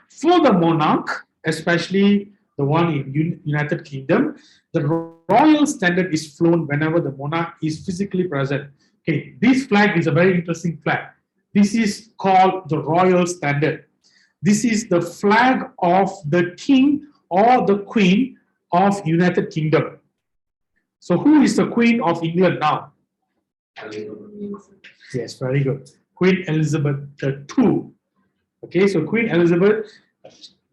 For the monarch, especially the one in United Kingdom, the royal standard is flown whenever the monarch is physically present. Okay, this flag is a very interesting flag. This is called the royal standard. This is the flag of the king or the queen of United Kingdom. So who is the Queen of England now? Yes, very good. Queen Elizabeth II. Okay, so Queen Elizabeth,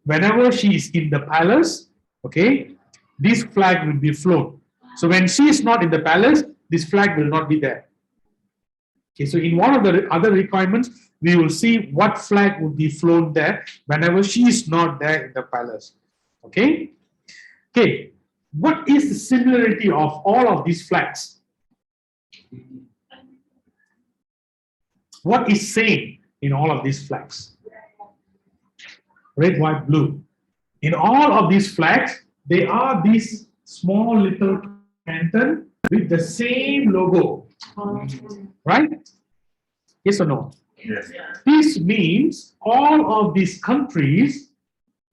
whenever she is in the palace, okay, this flag will be flown. So when she is not in the palace, this flag will not be there. Okay, so in one of the other requirements, we will see what flag will be flown there whenever she is not there in the palace. Okay? Okay, what is the similarity of all of these flags? What is same in all of these flags? Red, white, blue. In all of these flags, they are these small little canton with the same logo. Right? Yes or no? Yes. This means all of these countries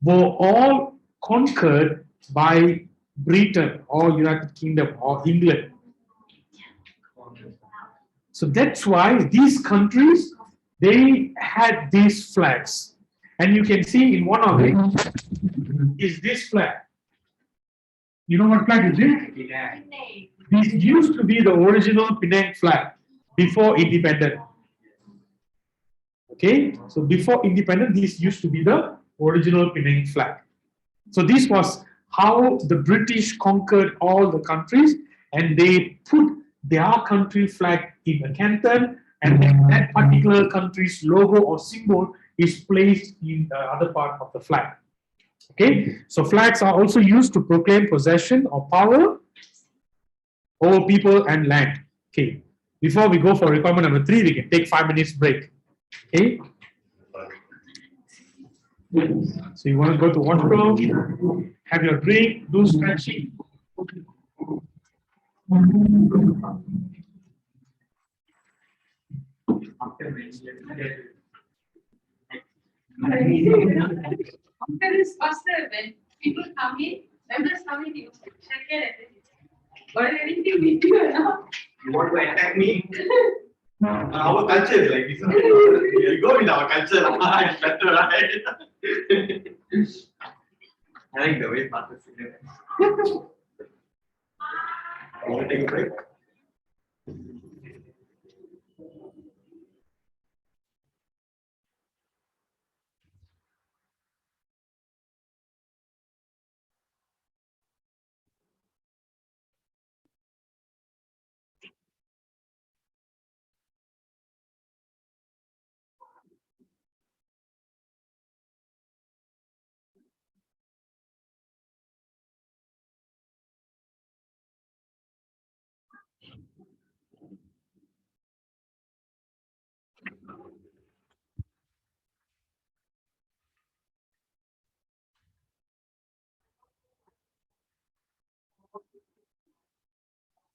were all conquered by Britain or United Kingdom or England. So that's why these countries, they had these flags. And you can see in one of it is this flag. You know what flag is it? This used to be the original Penang flag before independence. Okay, so before independence, this used to be the original Penang flag. So this was how the British conquered all the countries and they put their country flag in a canton, and then that particular country's logo or symbol is placed in the other part of the flag. Okay, so flags are also used to proclaim possession or power over people and land. Okay, before we go for requirement number 3, we can take 5 minutes break. Okay, so you want to go to washroom, have your drink, do stretching. After this faster when people come in, members come in, you check it. Or anything we do now. You want to attack me? Our culture is like this. You go with our culture, it's better, right? I like the way Pastor said it. I want to take a break.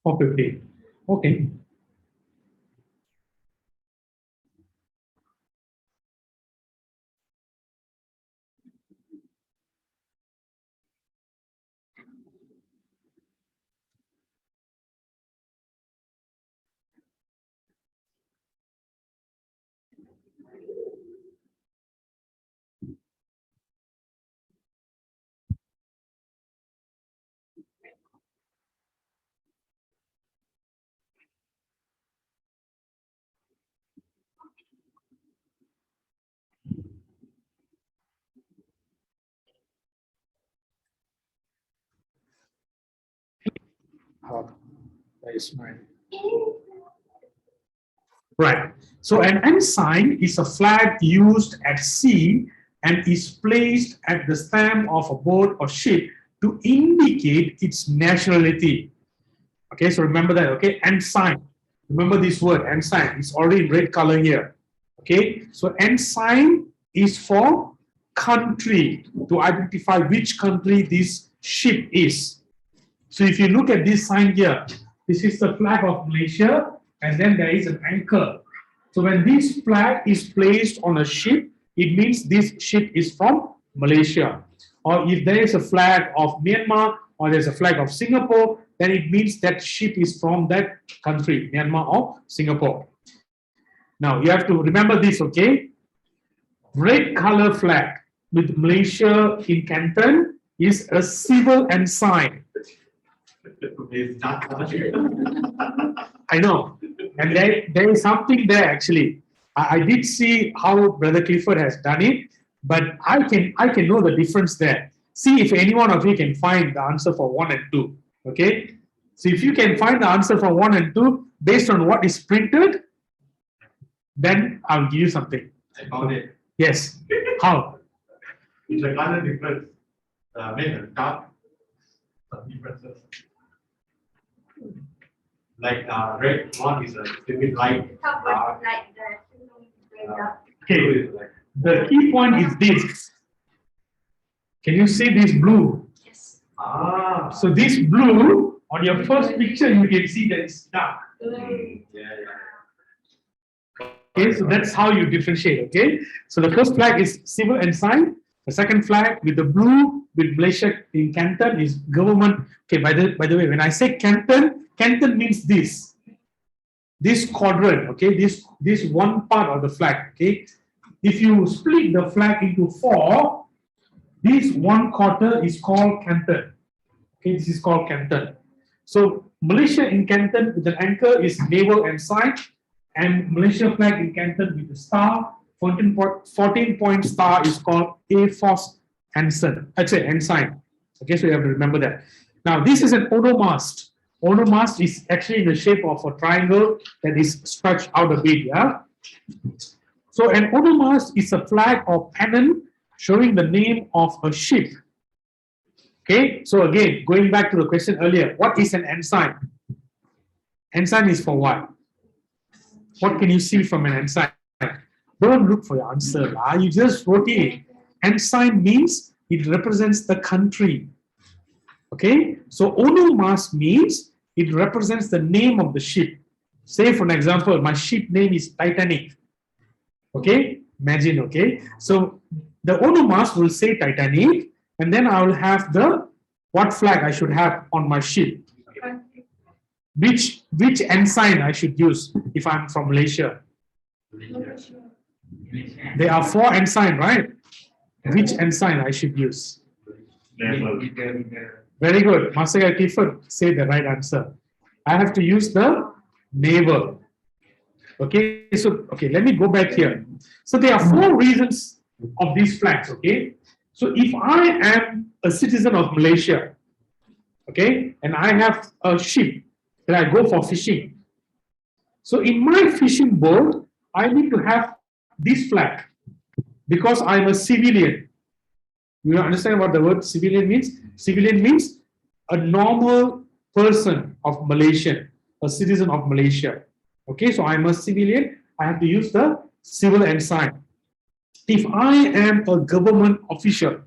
Okay. Okay. That is mine. Right. So an ensign is a flag used at sea and is placed at the stem of a boat or ship to indicate its nationality. Okay, so remember that. Okay, ensign. Remember this word, ensign. It's already in red color here. Okay, so ensign is for country, to identify which country this ship is. So if you look at this sign here, this is the flag of Malaysia, and then there is an anchor. So when this flag is placed on a ship, it means this ship is from Malaysia. Or if there is a flag of Myanmar or there's a flag of Singapore, then it means that ship is from that country, Myanmar or Singapore. Now you have to remember this, okay? Red color flag with Malaysia in Canton is a civil ensign. I know, and there is something there actually. I did see how Brother Clifford has done it, but I can know the difference there. See if any one of you can find the answer for 1 and 2. Okay, so if you can find the answer for 1 and 2 based on what is printed, then I'll give you something. I found it. Yes. How? It's a color difference. Dark differences. Like red one is a little bit light. How about like that? Okay. The key point is this. Can you see this blue? Yes. So this blue, on your first picture, you can see that it's dark. Yeah. Okay, so that's how you differentiate. Okay, so the first flag is civil ensign. The second flag with the blue with Malaysia in Canton is government. Okay, by the way, when I say Canton, Canton means this quadrant. Okay, this one part of the flag. Okay, if you split the flag into 4, this 1/4 is called Canton. Okay, this is called Canton. So Malaysia in Canton with an anchor is naval ensign, and Malaysia flag in Canton with the star, 14-point star is called Air Force ensign. I'd say ensign. Okay, so you have to remember that. Now, this is an onomast. Onomast is actually in the shape of a triangle that is stretched out a bit. Yeah. So an onomast is a flag or pennon showing the name of a ship. Okay, so again, going back to the question earlier, what is an ensign? Ensign is for what? What can you see from an ensign? Don't look for your answer. You just wrote it. Ensign means it represents the country. Okay, so onomast means it represents the name of the ship. Say, for an example, my ship name is Titanic. Okay, imagine. Okay, so the onomast will say Titanic, and then I will have the what flag I should have on my ship. Which ensign I should use if I'm from Malaysia? There are 4 ensign, right? Which ensign I should use? Very good. Master Clifford said the right answer. I have to use the naval. Okay, so let me go back here. So there are 4 reasons of these flags. Okay, so if I am a citizen of Malaysia, okay, and I have a ship that I go for fishing. So in my fishing boat, I need to have this flag because I'm a civilian. You understand what the word civilian means? Civilian means a normal person of Malaysia, a citizen of Malaysia. Okay, so I'm a civilian, I have to use the civil ensign. If I am a government official,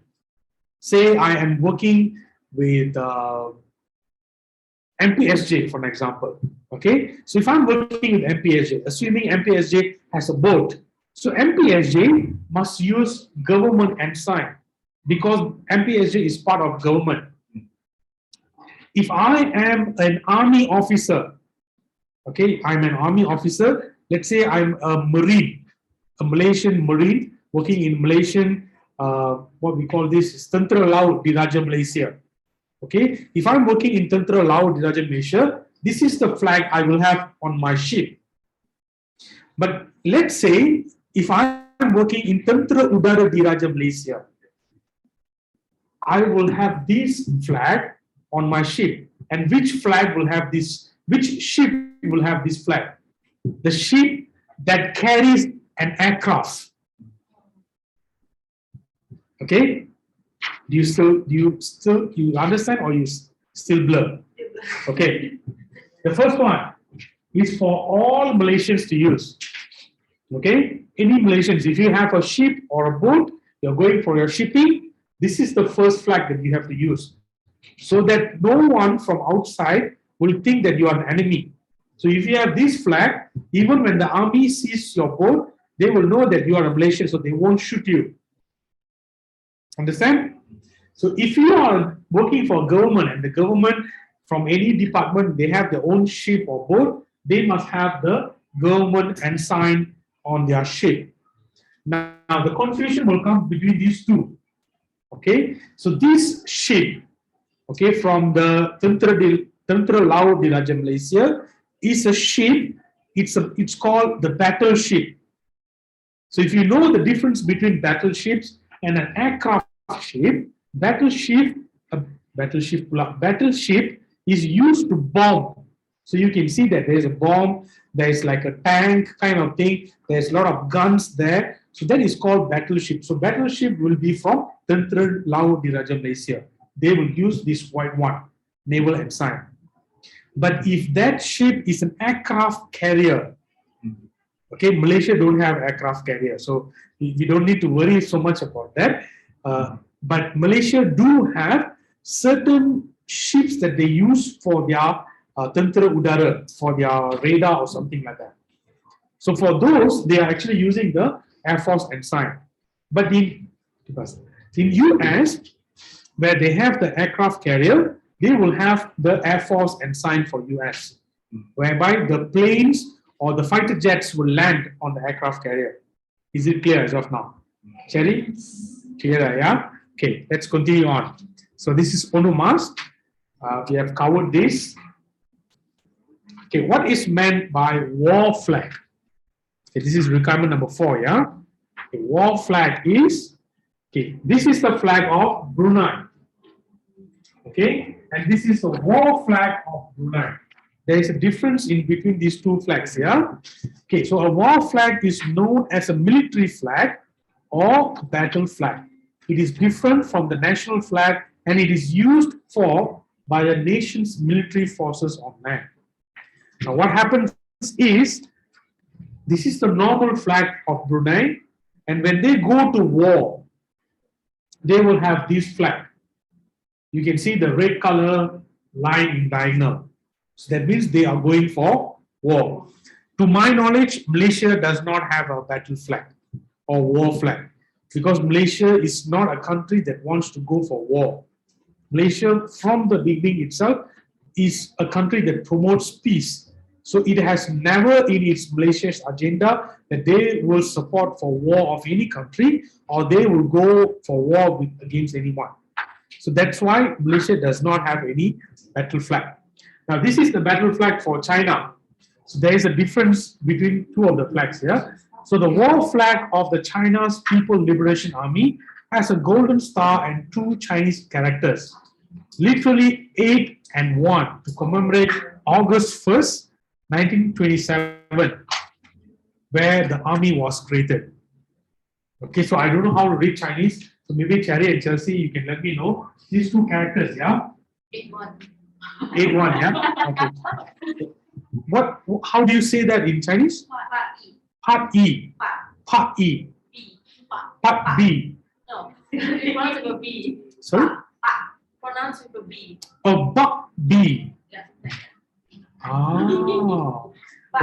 say I am working with MPSJ, for an example. Okay, so if I'm working with MPSJ, assuming MPSJ has a boat, so MPSJ must use government ensign because MPSJ is part of government. If I am an army officer, okay, I'm an army officer, let's say I'm a marine, a Malaysian marine working in Malaysian, what we call this, Tentera Laut Diraja Malaysia. Okay, if I'm working in Tentera Laut Diraja Malaysia, this is the flag I will have on my ship. But let's say if I'm working in Tentera Udara Diraja Malaysia, I will have this flag on my ship. And which flag will have this? Which ship will have this flag? The ship that carries an aircraft. Okay? Do you understand or you still blur? Okay. The first one is for all Malaysians to use. Okay? Any Malaysians, if you have a ship or a boat, you're going for your shipping, this is the first flag that you have to use. So that no one from outside will think that you are an enemy. So if you have this flag, even when the army sees your boat, they will know that you are a Malaysian, so they won't shoot you. Understand? So if you are working for government and the government from any department, they have their own ship or boat, they must have the government ensign on their ship. Now the confusion will come between these two. Okay, so this ship, okay, from the Tentera Laut Diraja Malaysia is a ship. It's called the battleship. So if you know the difference between battleships and an aircraft ship, battleship is used to bomb. So you can see that there is a bomb, there is like a tank kind of thing, there's a lot of guns there. So that is called battleship. So battleship will be from Tentera Laut Diraja Malaysia. They will use this white one, naval ensign. But if that ship is an aircraft carrier, okay, Malaysia don't have aircraft carrier, so we don't need to worry so much about that. But Malaysia do have certain ships that they use for their Tentera Udara, for their radar or something like that. So for those, they are actually using the Air Force ensign. But in US, where they have the aircraft carrier, they will have the Air Force ensign for US, whereby the planes or the fighter jets will land on the aircraft carrier. Is it clear as of now? Cherry? Clear, yeah? Okay, let's continue on. So this is onomast. We have covered this. Okay, what is meant by war flag? Okay, this is requirement number 4, yeah? Okay, war flag is, okay, this is the flag of Brunei. Okay, and this is the war flag of Brunei. There is a difference in between these two flags here. Okay, so a war flag is known as a military flag or battle flag. It is different from the national flag and it is used for by a nation's military forces on land. Now, what happens is this is the normal flag of Brunei, and when they go to war, they will have this flag. You can see the red color line in diagonal. So that means they are going for war. To my knowledge, Malaysia does not have a battle flag or war flag because Malaysia is not a country that wants to go for war. Malaysia, from the beginning itself, is a country that promotes peace. So it has never in its Malaysia's agenda that they will support for war of any country or they will go for war against anyone. So that's why Malaysia does not have any battle flag. Now this is the battle flag for China. So there is a difference between two of the flags here. So the war flag of the China's People Liberation Army has a golden star and two Chinese characters, literally 8 and 1, to commemorate August 1st, 1927, where the army was created. Okay, so I don't know how to read Chinese. So maybe Cherry and Chelsea, you can let me know. These two characters, yeah? 8-1. 8-1, yeah? Okay. How do you say that in Chinese? Part E. Part E. Part B. No, pronounce with a B. Sorry? Pronounce with a B. Oh, Buck B. Yeah. Ah.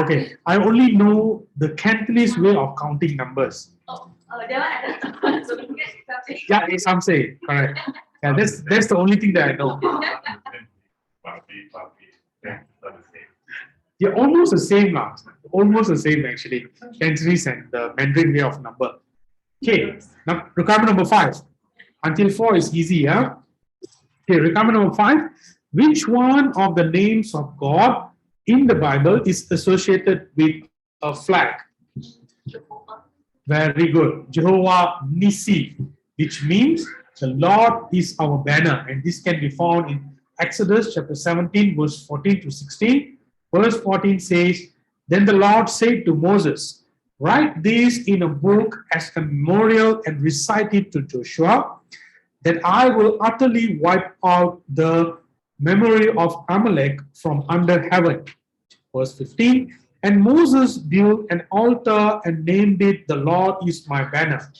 Okay, I only know the Cantonese way of counting numbers. That one so we get something. Yeah, it's Samse, correct. Yeah, that's the only thing that I know. Puppy, yeah, not the same. Yeah, almost the same lah. Almost the same actually. Cantonese and the Mandarin way of number. Okay, now requirement number 5. Until 4 is easy, yeah? Okay, requirement number 5. Which one of the names of God in the Bible is associated with a flag? Very good. Jehovah Nissi, which means the Lord is our banner. And this can be found in Exodus chapter 17, verse 14 to 16. Verse 14 says, Then the Lord said to Moses, Write this in a book as a memorial and recite it to Joshua, that I will utterly wipe out the memory of Amalek from under heaven. Verse 15, And Moses built an altar and named it, The Lord is my banner.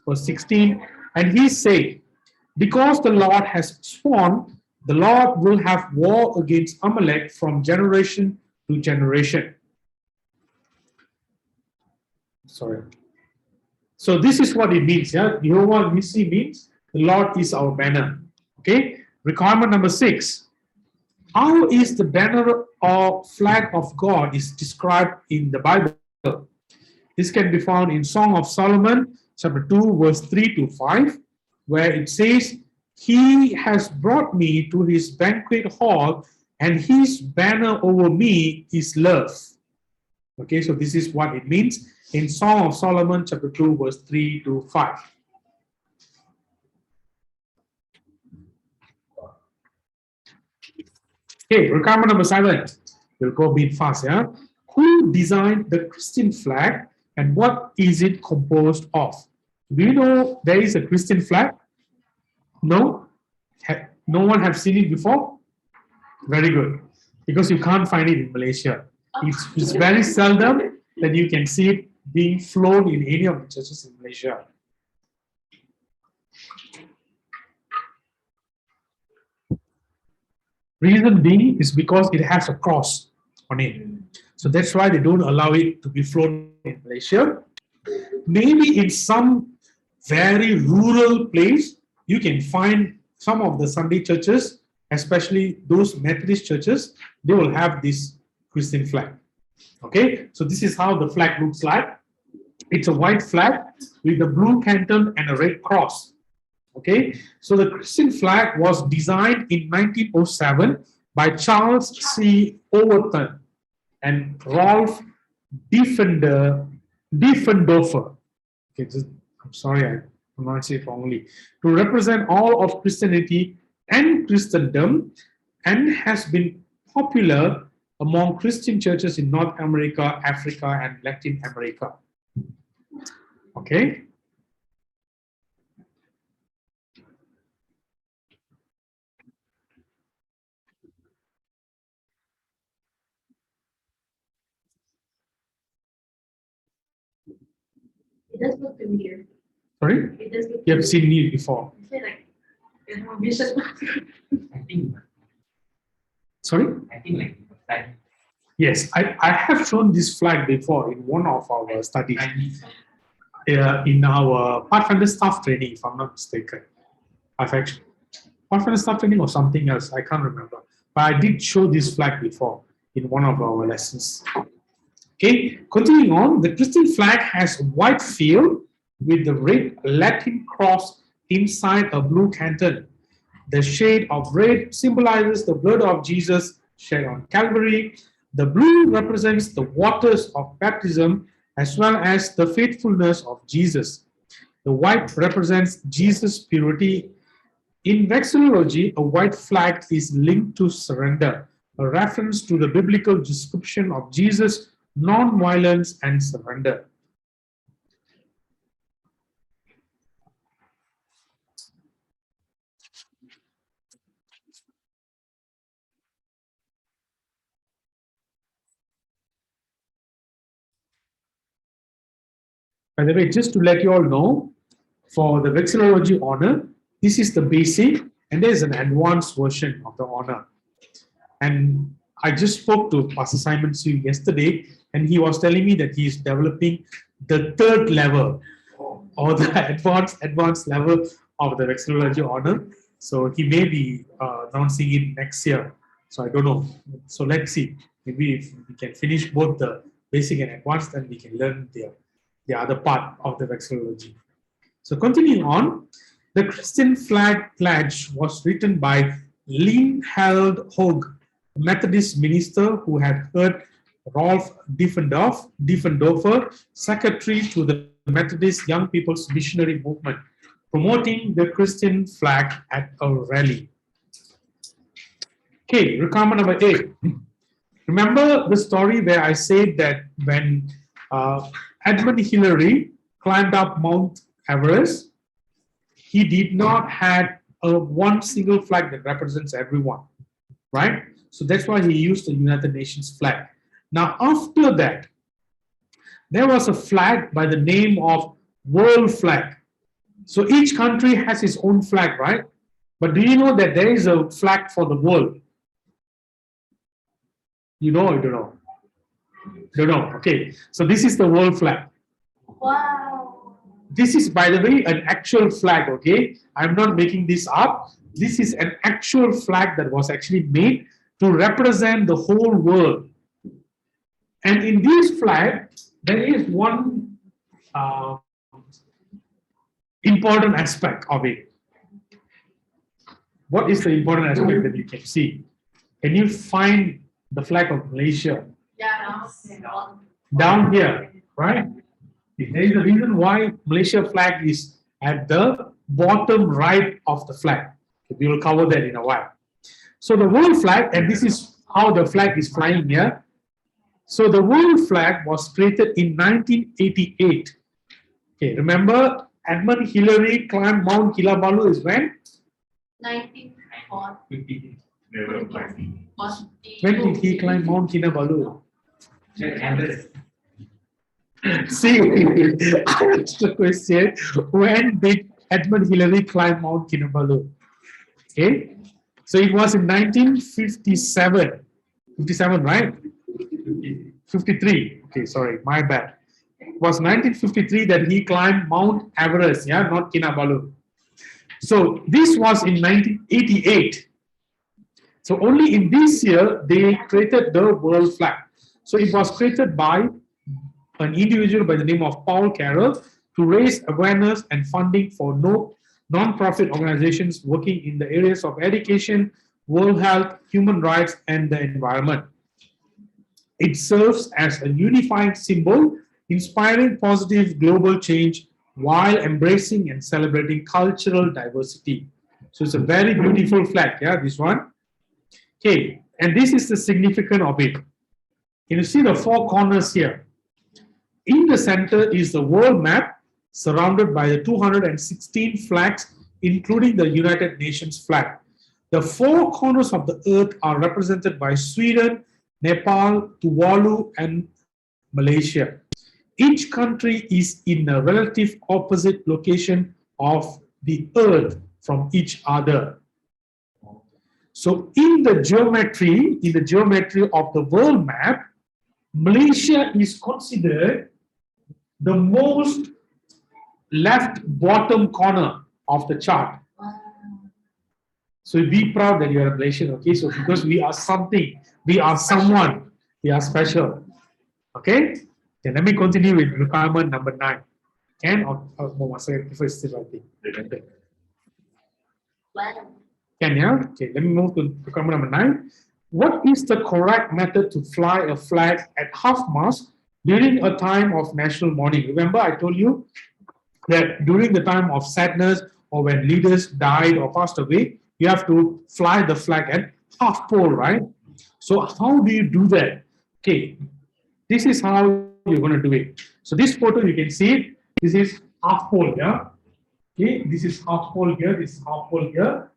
Verse 16, And he said, Because the Lord has sworn, the Lord will have war against Amalek from generation to generation. Sorry. So this is what it means. Yeah, Jehovah Nissi means the Lord is our banner. Okay. Requirement number 6. How is the banner or flag of God is described in the Bible? This can be found in Song of Solomon, chapter 2, verse 3 to 5, where it says, He has brought me to his banquet hall, and his banner over me is love. Okay, so this is what it means in Song of Solomon, chapter 2, verse 3 to 5. Okay, requirement number 7. We'll go a bit fast, yeah? Who designed the Christian flag and what is it composed of? Do you know there is a Christian flag? No? No one have seen it before? Very good. Because you can't find it in Malaysia. It's very seldom that you can see it being flown in any of the churches in Malaysia. Reason being is because it has a cross on it. So that's why they don't allow it to be flown in Malaysia. Maybe in some very rural place, you can find some of the Sunday churches, especially those Methodist churches, they will have this Christian flag. Okay, so this is how the flag looks like. It's a white flag with a blue canton and a red cross. Okay, so the Christian flag was designed in 1907 by Charles C. Overton and Rolf Diffendorfer. Okay, I'm sorry, I pronounced it wrongly. To represent all of Christianity and Christendom, and has been popular among Christian churches in North America, Africa, and Latin America. Okay. It does look familiar. Sorry? It does look You have seen me before. I feel like there's more vicious ones. I think Sorry? like Yes, I have shown this flag before in one of our studies. I need some. In our Pathfinder staff training, if I'm not mistaken. I've actually Pathfinder staff training or something else, I can't remember. But I did show this flag before in one of our lessons. Okay, continuing on, the Christian flag has a white field with the red Latin cross inside a blue canton. The shade of red symbolizes the blood of Jesus shed on Calvary. The blue represents the waters of baptism as well as the faithfulness of Jesus. The white represents Jesus' purity. In Vexillology, a white flag is linked to surrender, a reference to the biblical description of Jesus' non-violence and surrender. By the way, just to let you all know, for the Vexillology honor, this is the basic, and there's an advanced version of the honor. And I just spoke to Pastor Simon Sue yesterday, and he was telling me that he is developing the third level or the advanced level of the Vexillology honor. So he may be announcing it next year. So I don't know. So let's see. Maybe if we can finish both the basic and advanced, then we can learn the other part of the Vexillology. So continuing on, the Christian flag pledge was written by Leonhard Hogue, a Methodist minister who had heard Rolf Diffendorfer, secretary to the Methodist Young People's Missionary Movement, promoting the Christian flag at a rally. Okay, requirement number 8. Remember the story where I said that when Edmund Hillary climbed up Mount Everest, he did not have one single flag that represents everyone, right? So that's why he used the United Nations flag. Now, after that, there was a flag by the name of world flag. So each country has its own flag, right? But do you know that there is a flag for the world? You know or you don't know? Don't know. Okay. So this is the world flag. Wow. This is, by the way, an actual flag, okay? I'm not making this up. This is an actual flag that was actually made to represent the whole world. And in this flag, there is one important aspect of it. What is the important aspect that you can see? Can you find the flag of Malaysia? Yeah. Down here, right? There is a reason why Malaysia flag is at the bottom right of the flag. We will cover that in a while. So the world flag, and this is how the flag is flying here. So the world flag was created in 1988. Okay, remember Edmund Hillary climbed Mount Kinabalu is when? 1940. Never mind. When did he climb Mount Kinabalu? See, I asked the question, when did Edmund Hillary climb Mount Kinabalu? Okay, so it was in 1957. 57, right? 53. Okay, sorry, my bad. It was 1953 that he climbed Mount Everest, yeah, not Kinabalu. So this was in 1988. So only in this year they created the world flag. So it was created by an individual by the name of Paul Carroll to raise awareness and funding for non-profit organizations working in the areas of education, world health, human rights, and the environment. It serves as a unifying symbol, inspiring positive global change while embracing and celebrating cultural diversity. So it's a very beautiful flag, yeah, this one. Okay, and this is the significance of it. You see the four corners here. In the center is the world map surrounded by the 216 flags, including the United Nations flag. The four corners of the earth are represented by Sweden, Nepal, Tuvalu, and Malaysia. Each country is in a relative opposite location of the earth from each other. So in the geometry of the world map, Malaysia is considered the most left bottom corner of the chart. So be proud that you are a Malaysian, okay? So because we are something, we are someone, we are special. Okay? Then let me continue with requirement number 9. Can or first still writing? Can, yeah? Okay, let me move to requirement number 9. What is the correct method to fly a flag at half-mast during a time of national mourning? Remember, I told you that during the time of sadness or when leaders died or passed away, you have to fly the flag at half pole, right? So how do you do that? Okay, this is how you're going to do it. So this photo, you can see it. This is half pole here. Okay, this is half pole here. This is half pole here.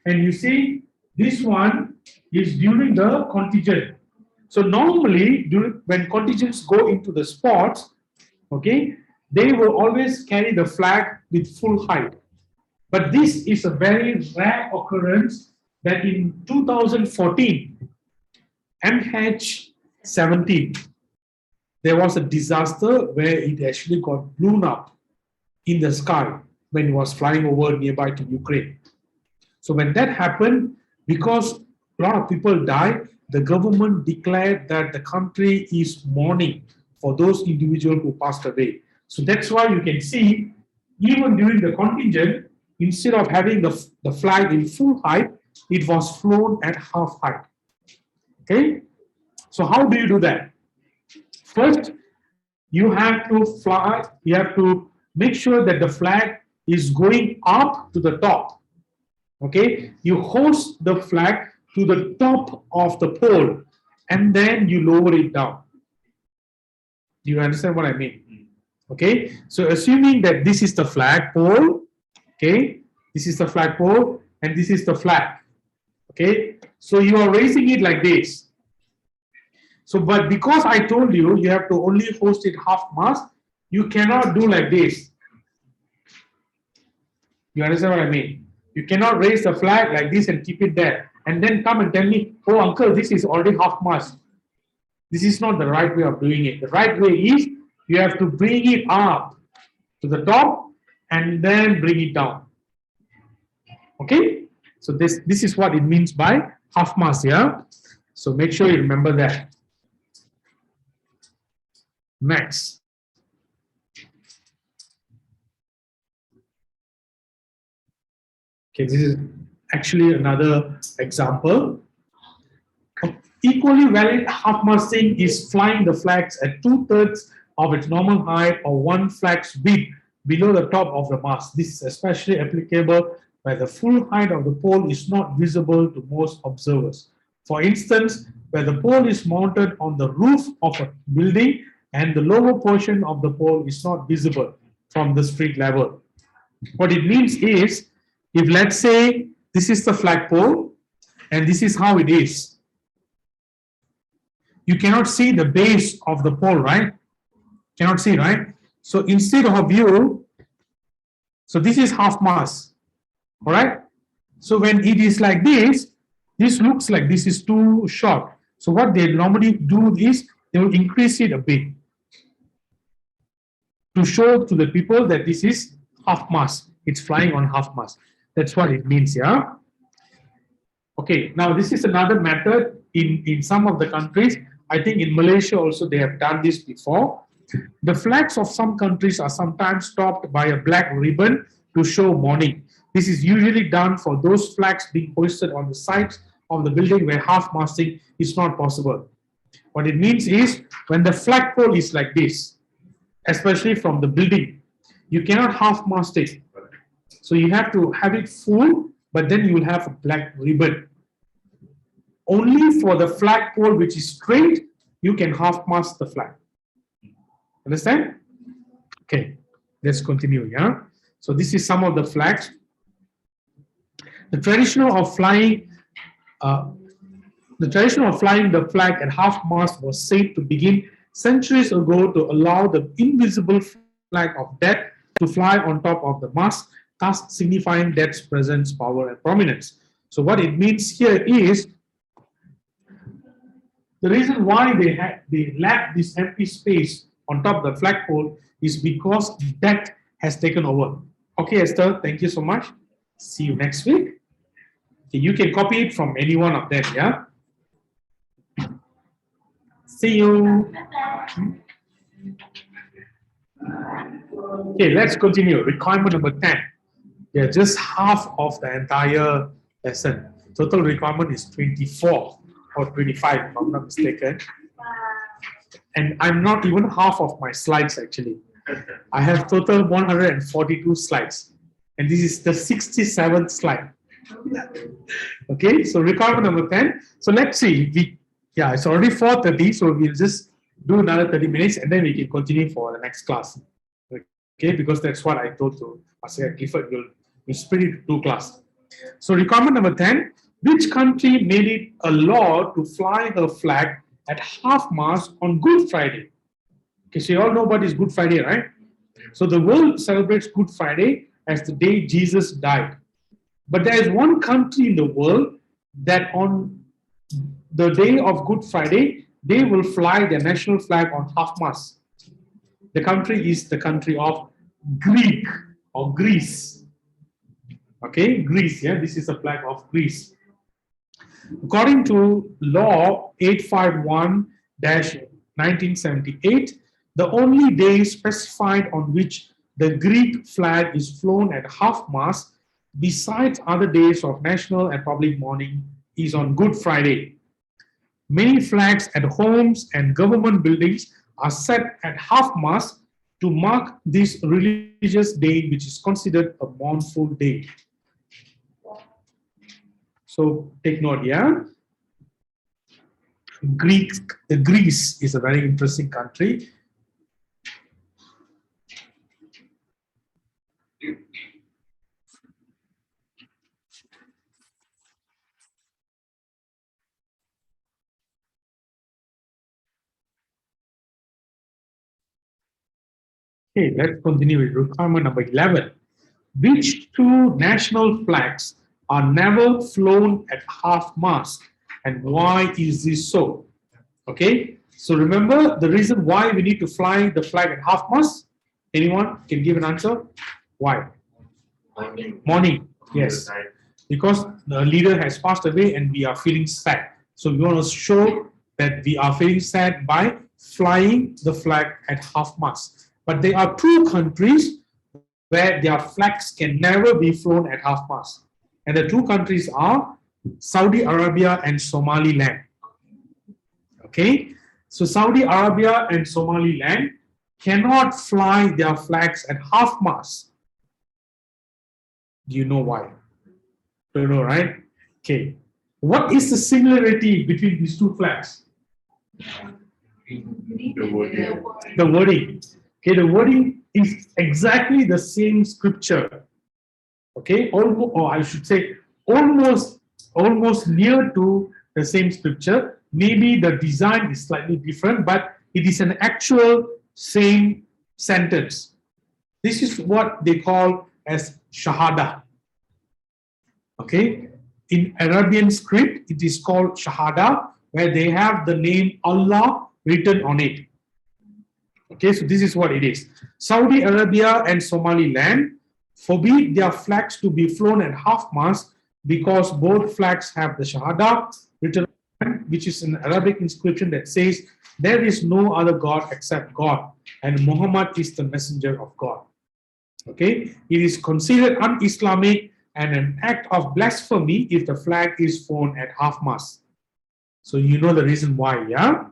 And you see, this one is during the contingent. So normally, when contingents go into the spots, okay, they will always carry the flag with full height. But this is a very rare occurrence that in 2014, MH17, there was a disaster where it actually got blown up in the sky when it was flying over nearby to Ukraine. So when that happened, because a lot of people died, the government declared that the country is mourning for those individuals who passed away. So that's why you can see, even during the contingent, instead of having the flag in full height, it was flown at half height. Okay? So how do you do that? First, you have to fly, you have to make sure that the flag is going up to the top. Okay? You hoist the flag to the top of the pole and then you lower it down. Do you understand what I mean? Okay? So assuming that this is the flag pole, okay? This is the flag pole and this is the flag. Okay? So you are raising it like this. So, but because I told you, you have to only hoist it half mast, you cannot do like this. You understand what I mean? You cannot raise the flag like this and keep it there. And then come and tell me, oh uncle, this is already half mast. This is not the right way of doing it. The right way is, you have to bring it up to the top and then bring it down. Okay? So this is what it means by half mast, yeah? So make sure you remember that. Next. Okay, this is actually another example. Equally valid half-masting is flying the flags at 2/3 of its normal height or one flag's width below the top of the mast. This is especially applicable where the full height of the pole is not visible to most observers. For instance, where the pole is mounted on the roof of a building and the lower portion of the pole is not visible from the street level. What it means is, if let's say this is the flagpole and this is how it is, you cannot see the base of the pole, right? Cannot see, right? So instead of you, so this is half mast, all right? So when it is like this looks like this is too short. So what they normally do is they will increase it a bit to show to the people that this is half mast. It's flying on half mast. That's what it means, yeah? Okay, now this is another method in some of the countries. I think in Malaysia also they have done this before. The flags of some countries are sometimes topped by a black ribbon to show mourning. This is usually done for those flags being hoisted on the sides of the building where half-masting is not possible. What it means is when the flagpole is like this, especially from the building, you cannot half-mast it. So you have to have it full but then you will have a black ribbon. Only for the flagpole which is straight, you can half-mast the flag. Understand? Okay, let's continue. Yeah. So this is some of the flags. The tradition of flying, the flag at half-mast was said to begin centuries ago to allow the invisible flag of death to fly on top of the mast, thus signifying death's presence, power, and prominence. So what it means here is the reason why they lack this empty space on top of the flagpole is because death has taken over. Okay, Esther, thank you so much. See you next week. Okay, you can copy it from any one of them, yeah? See you. Okay, let's continue. Requirement number 10. Yeah, just half of the entire lesson. Total requirement is 24 or 25, if I'm not mistaken. And I'm not even half of my slides actually. I have total 142 slides. And this is the 67th slide. Okay, so requirement number 10. So let's see. It's already 4:30, so we'll just do another 30 minutes and then we can continue for the next class. Okay, because that's what I told to Pastor Clifford, we'll split it into 2 classes. So requirement number 10, which country made it a law to fly her flag at half-mast on Good Friday? Okay, so you all know what is Good Friday, right? So the world celebrates Good Friday as the day Jesus died. But there is one country in the world that on the day of Good Friday, they will fly their national flag on half-mast. The country is the country of Greek or Greece. Okay, Greece, yeah, this is the flag of Greece. According to Law 851-1978, the only day specified on which the Greek flag is flown at half-mast, besides other days of national and public mourning, is on Good Friday. Many flags at homes and government buildings are set at half-mast to mark this religious day, which is considered a mournful day. So take note, yeah. Greece is a very interesting country. Okay, let's continue with requirement number 11. Which 2 national flags are never flown at half-mast, and why is this so? Okay, so remember the reason why we need to fly the flag at half-mast? Anyone can give an answer? Why? Morning. Yes. Because the leader has passed away and we are feeling sad. So we want to show that we are feeling sad by flying the flag at half-mast. But there are 2 countries where their flags can never be flown at half-mast. And the 2 countries are Saudi Arabia and Somaliland. Okay, so Saudi Arabia and Somaliland cannot fly their flags at half-mast. Do you know why? Don't know, right? Okay, what is the similarity between these 2 flags? The wording. The wording. Okay, the wording is exactly the same scripture. Okay, almost, or I should say, almost near to the same scripture. Maybe the design is slightly different, but it is an actual same sentence. This is what they call as Shahada. Okay, in Arabian script, it is called Shahada, where they have the name Allah written on it. Okay, so this is what it is. Saudi Arabia and Somaliland forbid their flags to be flown at half-mast because both flags have the Shahada written, which is an Arabic inscription that says, "There is no other God except God, and Muhammad is the messenger of God." Okay, it is considered un-Islamic and an act of blasphemy if the flag is flown at half-mast. So you know the reason why, yeah?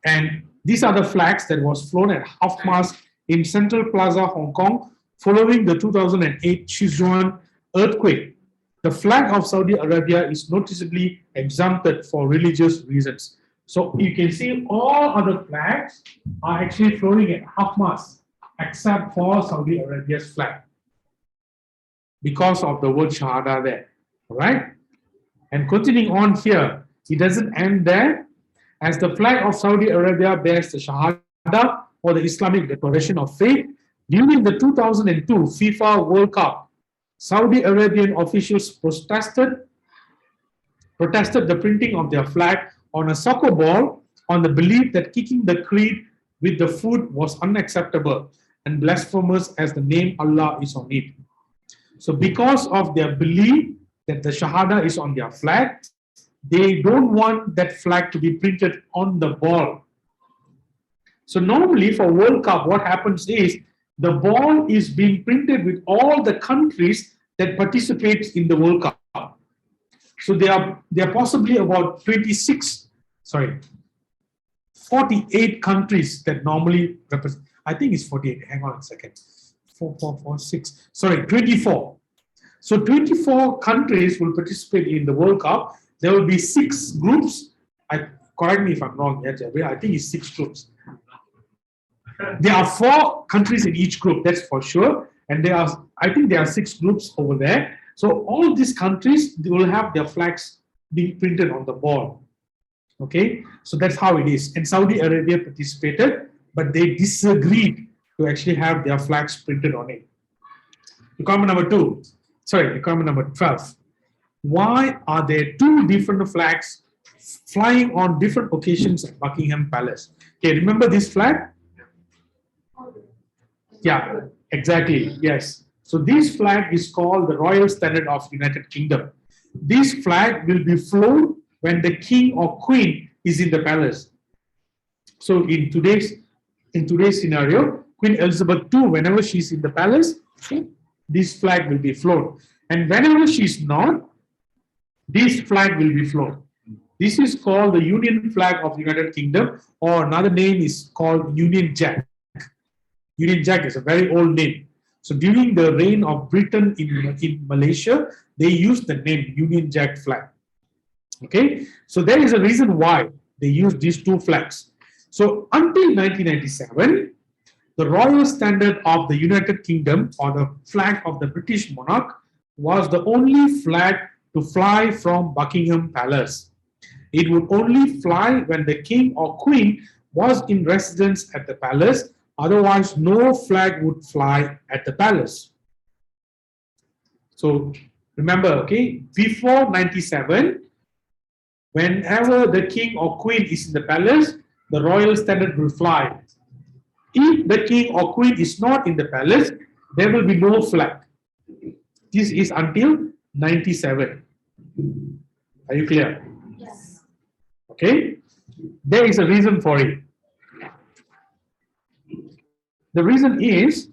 And these are the flags that was flown at half-mast in Central Plaza, Hong Kong, following the 2008 Sichuan earthquake, the flag of Saudi Arabia is noticeably exempted for religious reasons. So you can see all other flags are actually floating at half mast, except for Saudi Arabia's flag, because of the word Shahada there. All right? And continuing on here, it doesn't end there. As the flag of Saudi Arabia bears the Shahada or the Islamic Declaration of Faith, during the 2002 FIFA World Cup, Saudi Arabian officials protested the printing of their flag on a soccer ball on the belief that kicking the creed with the foot was unacceptable and blasphemous as the name Allah is on it. So because of their belief that the Shahada is on their flag, they don't want that flag to be printed on the ball. So normally for World Cup, what happens is the ball is being printed with all the countries that participate in the World Cup. So there are possibly about 48 countries that normally represent. I think it's 48. Hang on a second. 24. So 24 countries will participate in the World Cup. There will be 6 groups. Correct me if I'm wrong, I think it's 6 groups. There are 4 countries in each group, that's for sure. And I think there are 6 groups over there. So all these countries, they will have their flags being printed on the ball. Okay, so that's how it is. And Saudi Arabia participated, but they disagreed to actually have their flags printed on it. Requirement number 12. Why are there 2 different flags flying on different occasions at Buckingham Palace? Okay, remember this flag? Yeah, exactly. Yes. So this flag is called the Royal Standard of United Kingdom. This flag will be flown when the king or queen is in the palace. So in today's scenario, Queen Elizabeth II, whenever she's in the palace, this flag will be flown. And whenever she's not, this flag will be flown. This is called the Union Flag of the United Kingdom, or another name is called Union Jack. Union Jack is a very old name. So during the reign of Britain in Malaysia, they used the name Union Jack flag. Okay, so there is a reason why they use these 2 flags. So until 1997, the Royal Standard of the United Kingdom, or the flag of the British monarch, was the only flag to fly from Buckingham Palace. It would only fly when the king or queen was in residence at the palace. Otherwise, no flag would fly at the palace. So remember, okay, before 97, whenever the king or queen is in the palace, the royal standard will fly. If the king or queen is not in the palace, there will be no flag. This is until 97. Are you clear? Yes. Okay. There is a reason for it. The reason is,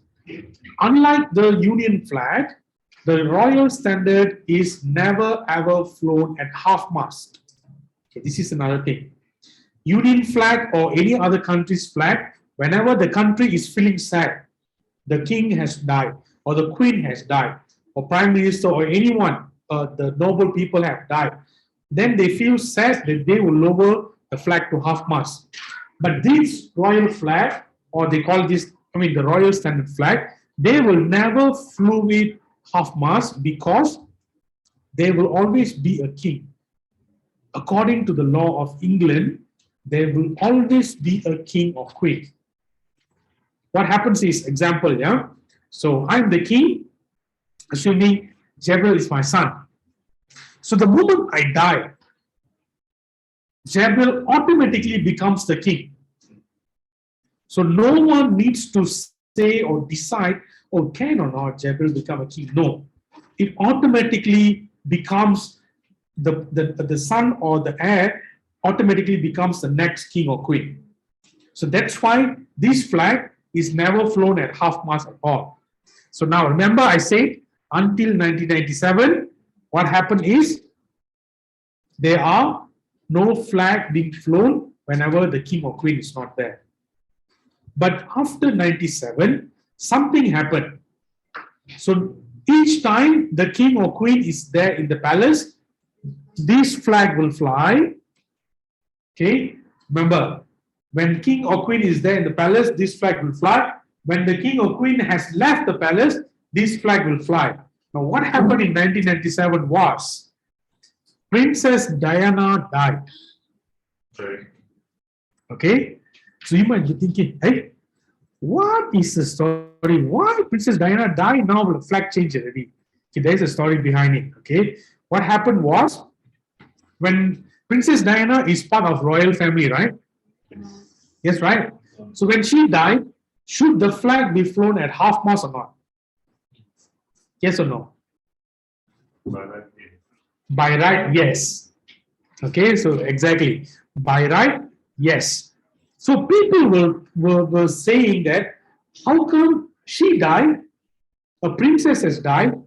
unlike the Union flag, the royal standard is never ever flown at half mast. Okay, this is another thing. Union flag or any other country's flag, whenever the country is feeling sad, the king has died, or the queen has died, or prime minister, or anyone, the noble people have died, then they feel sad that they will lower the flag to half mast. But this royal flag, or they call this, the royal standard flag, they will never flew it half mast, because there will always be a king. According to the law of England, there will always be a king or queen. What happens is, example, yeah. So I'm the king, assuming Gabriel is my son. So the moment I die, Gabriel automatically becomes the king. So no one needs to say or decide, oh, can or not Gabriel become a king? No, it automatically becomes the son, or the heir automatically becomes the next king or queen. So that's why this flag is never flown at half mast at all. So now remember, I said until 1997, what happened is there are no flag being flown whenever the king or queen is not there. But after 97, something happened. So each time the king or queen is there in the palace, this flag will fly. Okay, remember, when king or queen is there in the palace, this flag will fly. When the king or queen has left the palace, this flag will fly. Now, what happened in 1997 was Princess Diana died. Sorry. Okay, so you might be thinking, hey, what is the story? Why Princess Diana died? Now the flag changed already. Okay, there's a story behind it. Okay, what happened was when Princess Diana is part of royal family, right? Yes, right. So when she died, should the flag be flown at half mast or not? Yes or no? By right, yes. Okay, so exactly. By right, yes. So people were saying that how come she died, a princess has died,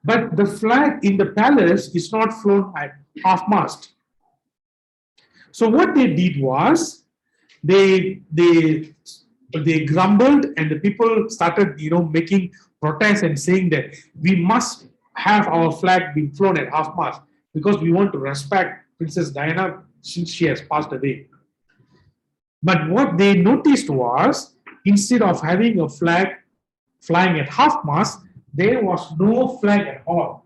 but the flag in the palace is not flown at half mast. So what they did was they grumbled, and the people started making protests and saying that we must have our flag being flown at half mast because we want to respect Princess Diana since she has passed away. But what they noticed was instead of having a flag flying at half mast, there was no flag at all.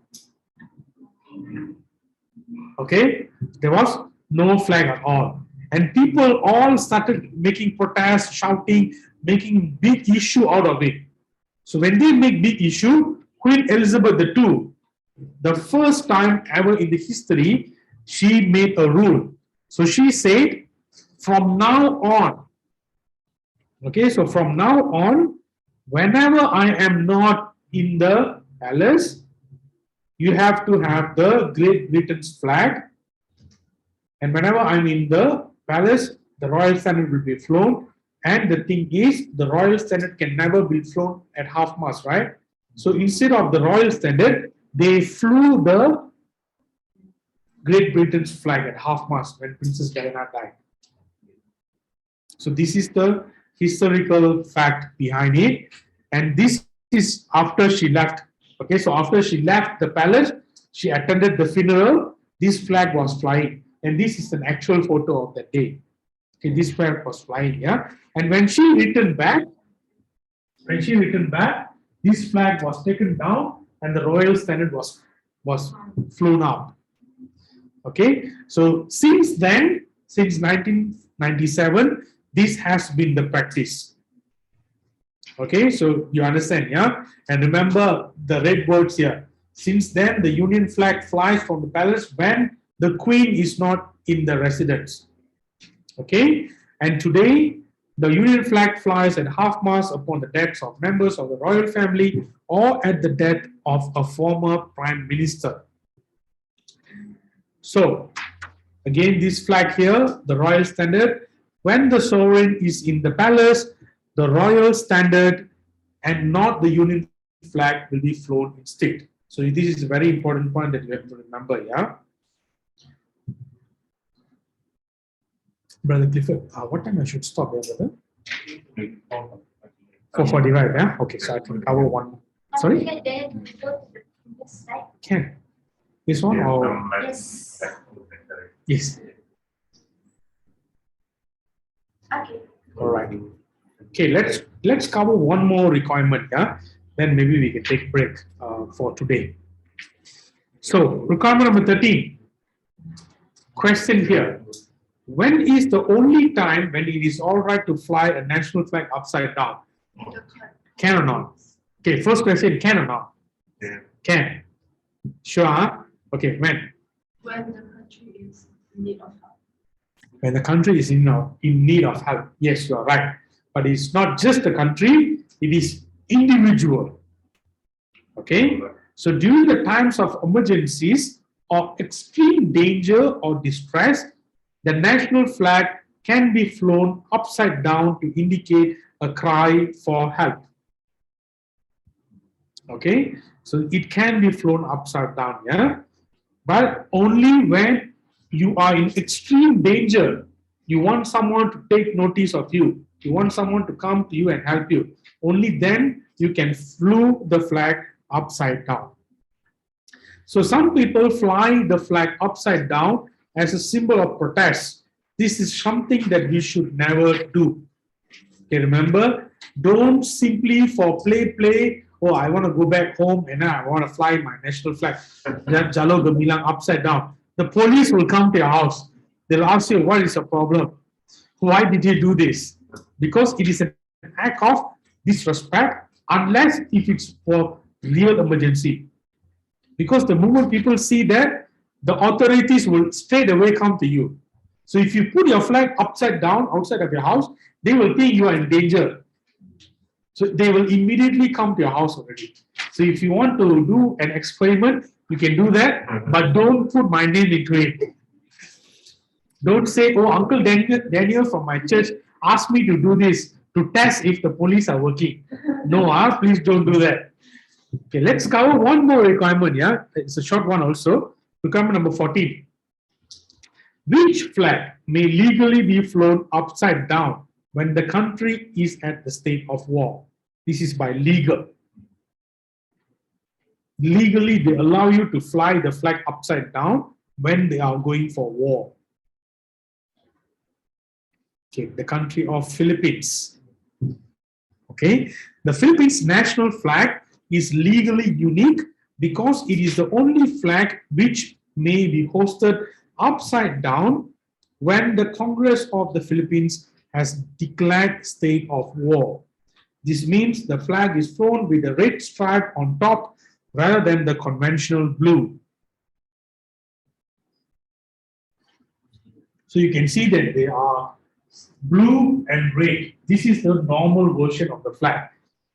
Okay, there was no flag at all. And people all started making protests, shouting, making big issue out of it. So when they make big issue, Queen Elizabeth II, the first time ever in the history, she made a rule. So she said, from now on, okay, so from now on, whenever I am not in the palace, you have to have the Great Britain's flag. And whenever I'm in the palace, the royal standard will be flown. And the thing is, the royal standard can never be flown at half mast, right? So instead of the royal standard, they flew the Great Britain's flag at half mast when Princess Diana died. So this is the historical fact behind it. And this is after she left. Okay, so after she left the palace, she attended the funeral. This flag was flying. And this is an actual photo of that day. Okay, this flag was flying, yeah. And when she returned back, this flag was taken down and the royal standard was flown out. Okay, so since then, since 1997, this has been the practice. Okay, so you understand, yeah? And remember the red words here. Since then, the Union flag flies from the palace when the Queen is not in the residence. Okay, and today the Union flag flies at half mast upon the deaths of members of the royal family or at the death of a former prime minister. So, again, this flag here, the royal standard, when the sovereign is in the palace, the royal standard and not the Union flag will be flown instead. So, this is a very important point that you have to remember, yeah? Brother Clifford, what time I should stop there, brother? 4:45, yeah? Okay, so I can cover one. Sorry? Can. This one or? Yes. Yes. Okay. All right. Okay, let's cover one more requirement, yeah? Then maybe we can take a break for today. So, requirement number 13. Question here. When is the only time when it is all right to fly a national flag upside down? Can or not? Okay, first question, can or not? Yeah. Can. Sure, huh? Okay, when? When the country is in need of help. When the country is in need of help. Yes, you are right. But it's not just the country, it is individual. Okay? So during the times of emergencies or extreme danger or distress, the national flag can be flown upside down to indicate a cry for help. Okay? So it can be flown upside down, yeah? But only when you are in extreme danger. You want someone to take notice of you. You want someone to come to you and help you. Only then you can flew the flag upside down. So some people fly the flag upside down as a symbol of protest. This is something that we should never do. Okay, remember, don't simply for play, oh, I want to go back home and I want to fly my national flag. Jalo Gemilang upside down. The police will come to your house. They'll ask you, what is the problem? Why did you do this? Because it is an act of disrespect, unless if it's for real emergency. Because the moment people see that, the authorities will straight away come to you. So if you put your flag upside down outside of your house, they will think you are in danger. So they will immediately come to your house already. So if you want to do an experiment, you can do that, but don't put my name into it. Don't say, oh, Uncle Daniel from my church asked me to do this to test if the police are working. No, please don't do that. Okay, let's cover one more requirement. Yeah, it's a short one also. Requirement number 14. Which flag may legally be flown upside down when the country is at the state of war? This is by legal. Legally, they allow you to fly the flag upside down when they are going for war. Okay, the country of Philippines. Okay, the Philippines national flag is legally unique because it is the only flag which may be hosted upside down when the Congress of the Philippines has declared state of war. This means the flag is flown with a red stripe on top rather than the conventional blue. So you can see that they are blue and red. This is the normal version of the flag.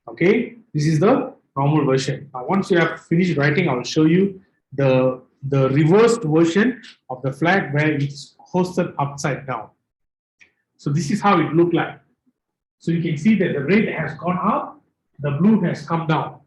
Okay, this is the normal version. Now, once you have finished writing, I will show you the reversed version of the flag where it's hosted upside down. So this is how it looked like. So you can see that the red has gone up, the blue has come down.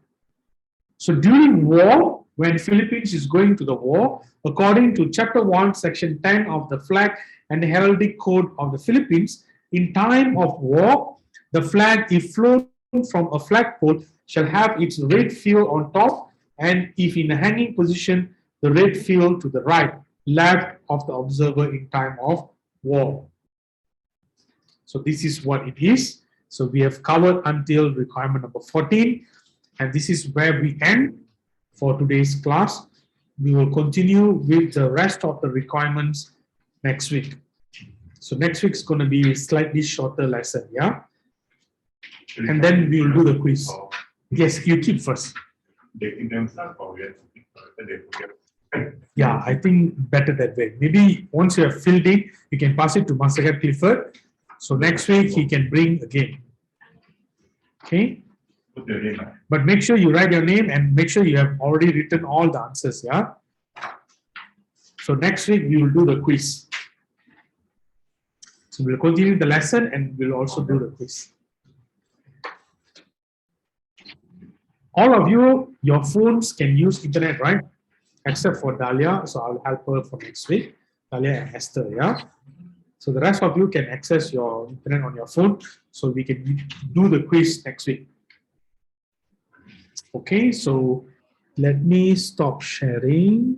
So during war, when Philippines is going to the war, according to Chapter 1, Section 10 of the Flag and Heraldic Code of the Philippines, in time of war, the flag, if flown from a flagpole, shall have its red field on top, and if in a hanging position, the red field to the right, left of the observer in time of war. So this is what it is. So we have covered until requirement number 14, and this is where we end for today's class. We will continue with the rest of the requirements next week. So next week is going to be a slightly shorter lesson, yeah? And then we will do the quiz. Yes, you keep first. Yeah, I think better that way. Maybe once you have filled it, you can pass it to Master Clifford. So next week he can bring again. Okay? But make sure you write your name and make sure you have already written all the answers, yeah? So next week we will do the quiz. So we'll continue the lesson and we'll also do the quiz. All of you, your phones can use internet, right? Except for Dahlia, so I'll help her for next week. Dahlia and Esther, yeah? So the rest of you can access your internet on your phone, so we can do the quiz next week. Okay, so let me stop sharing.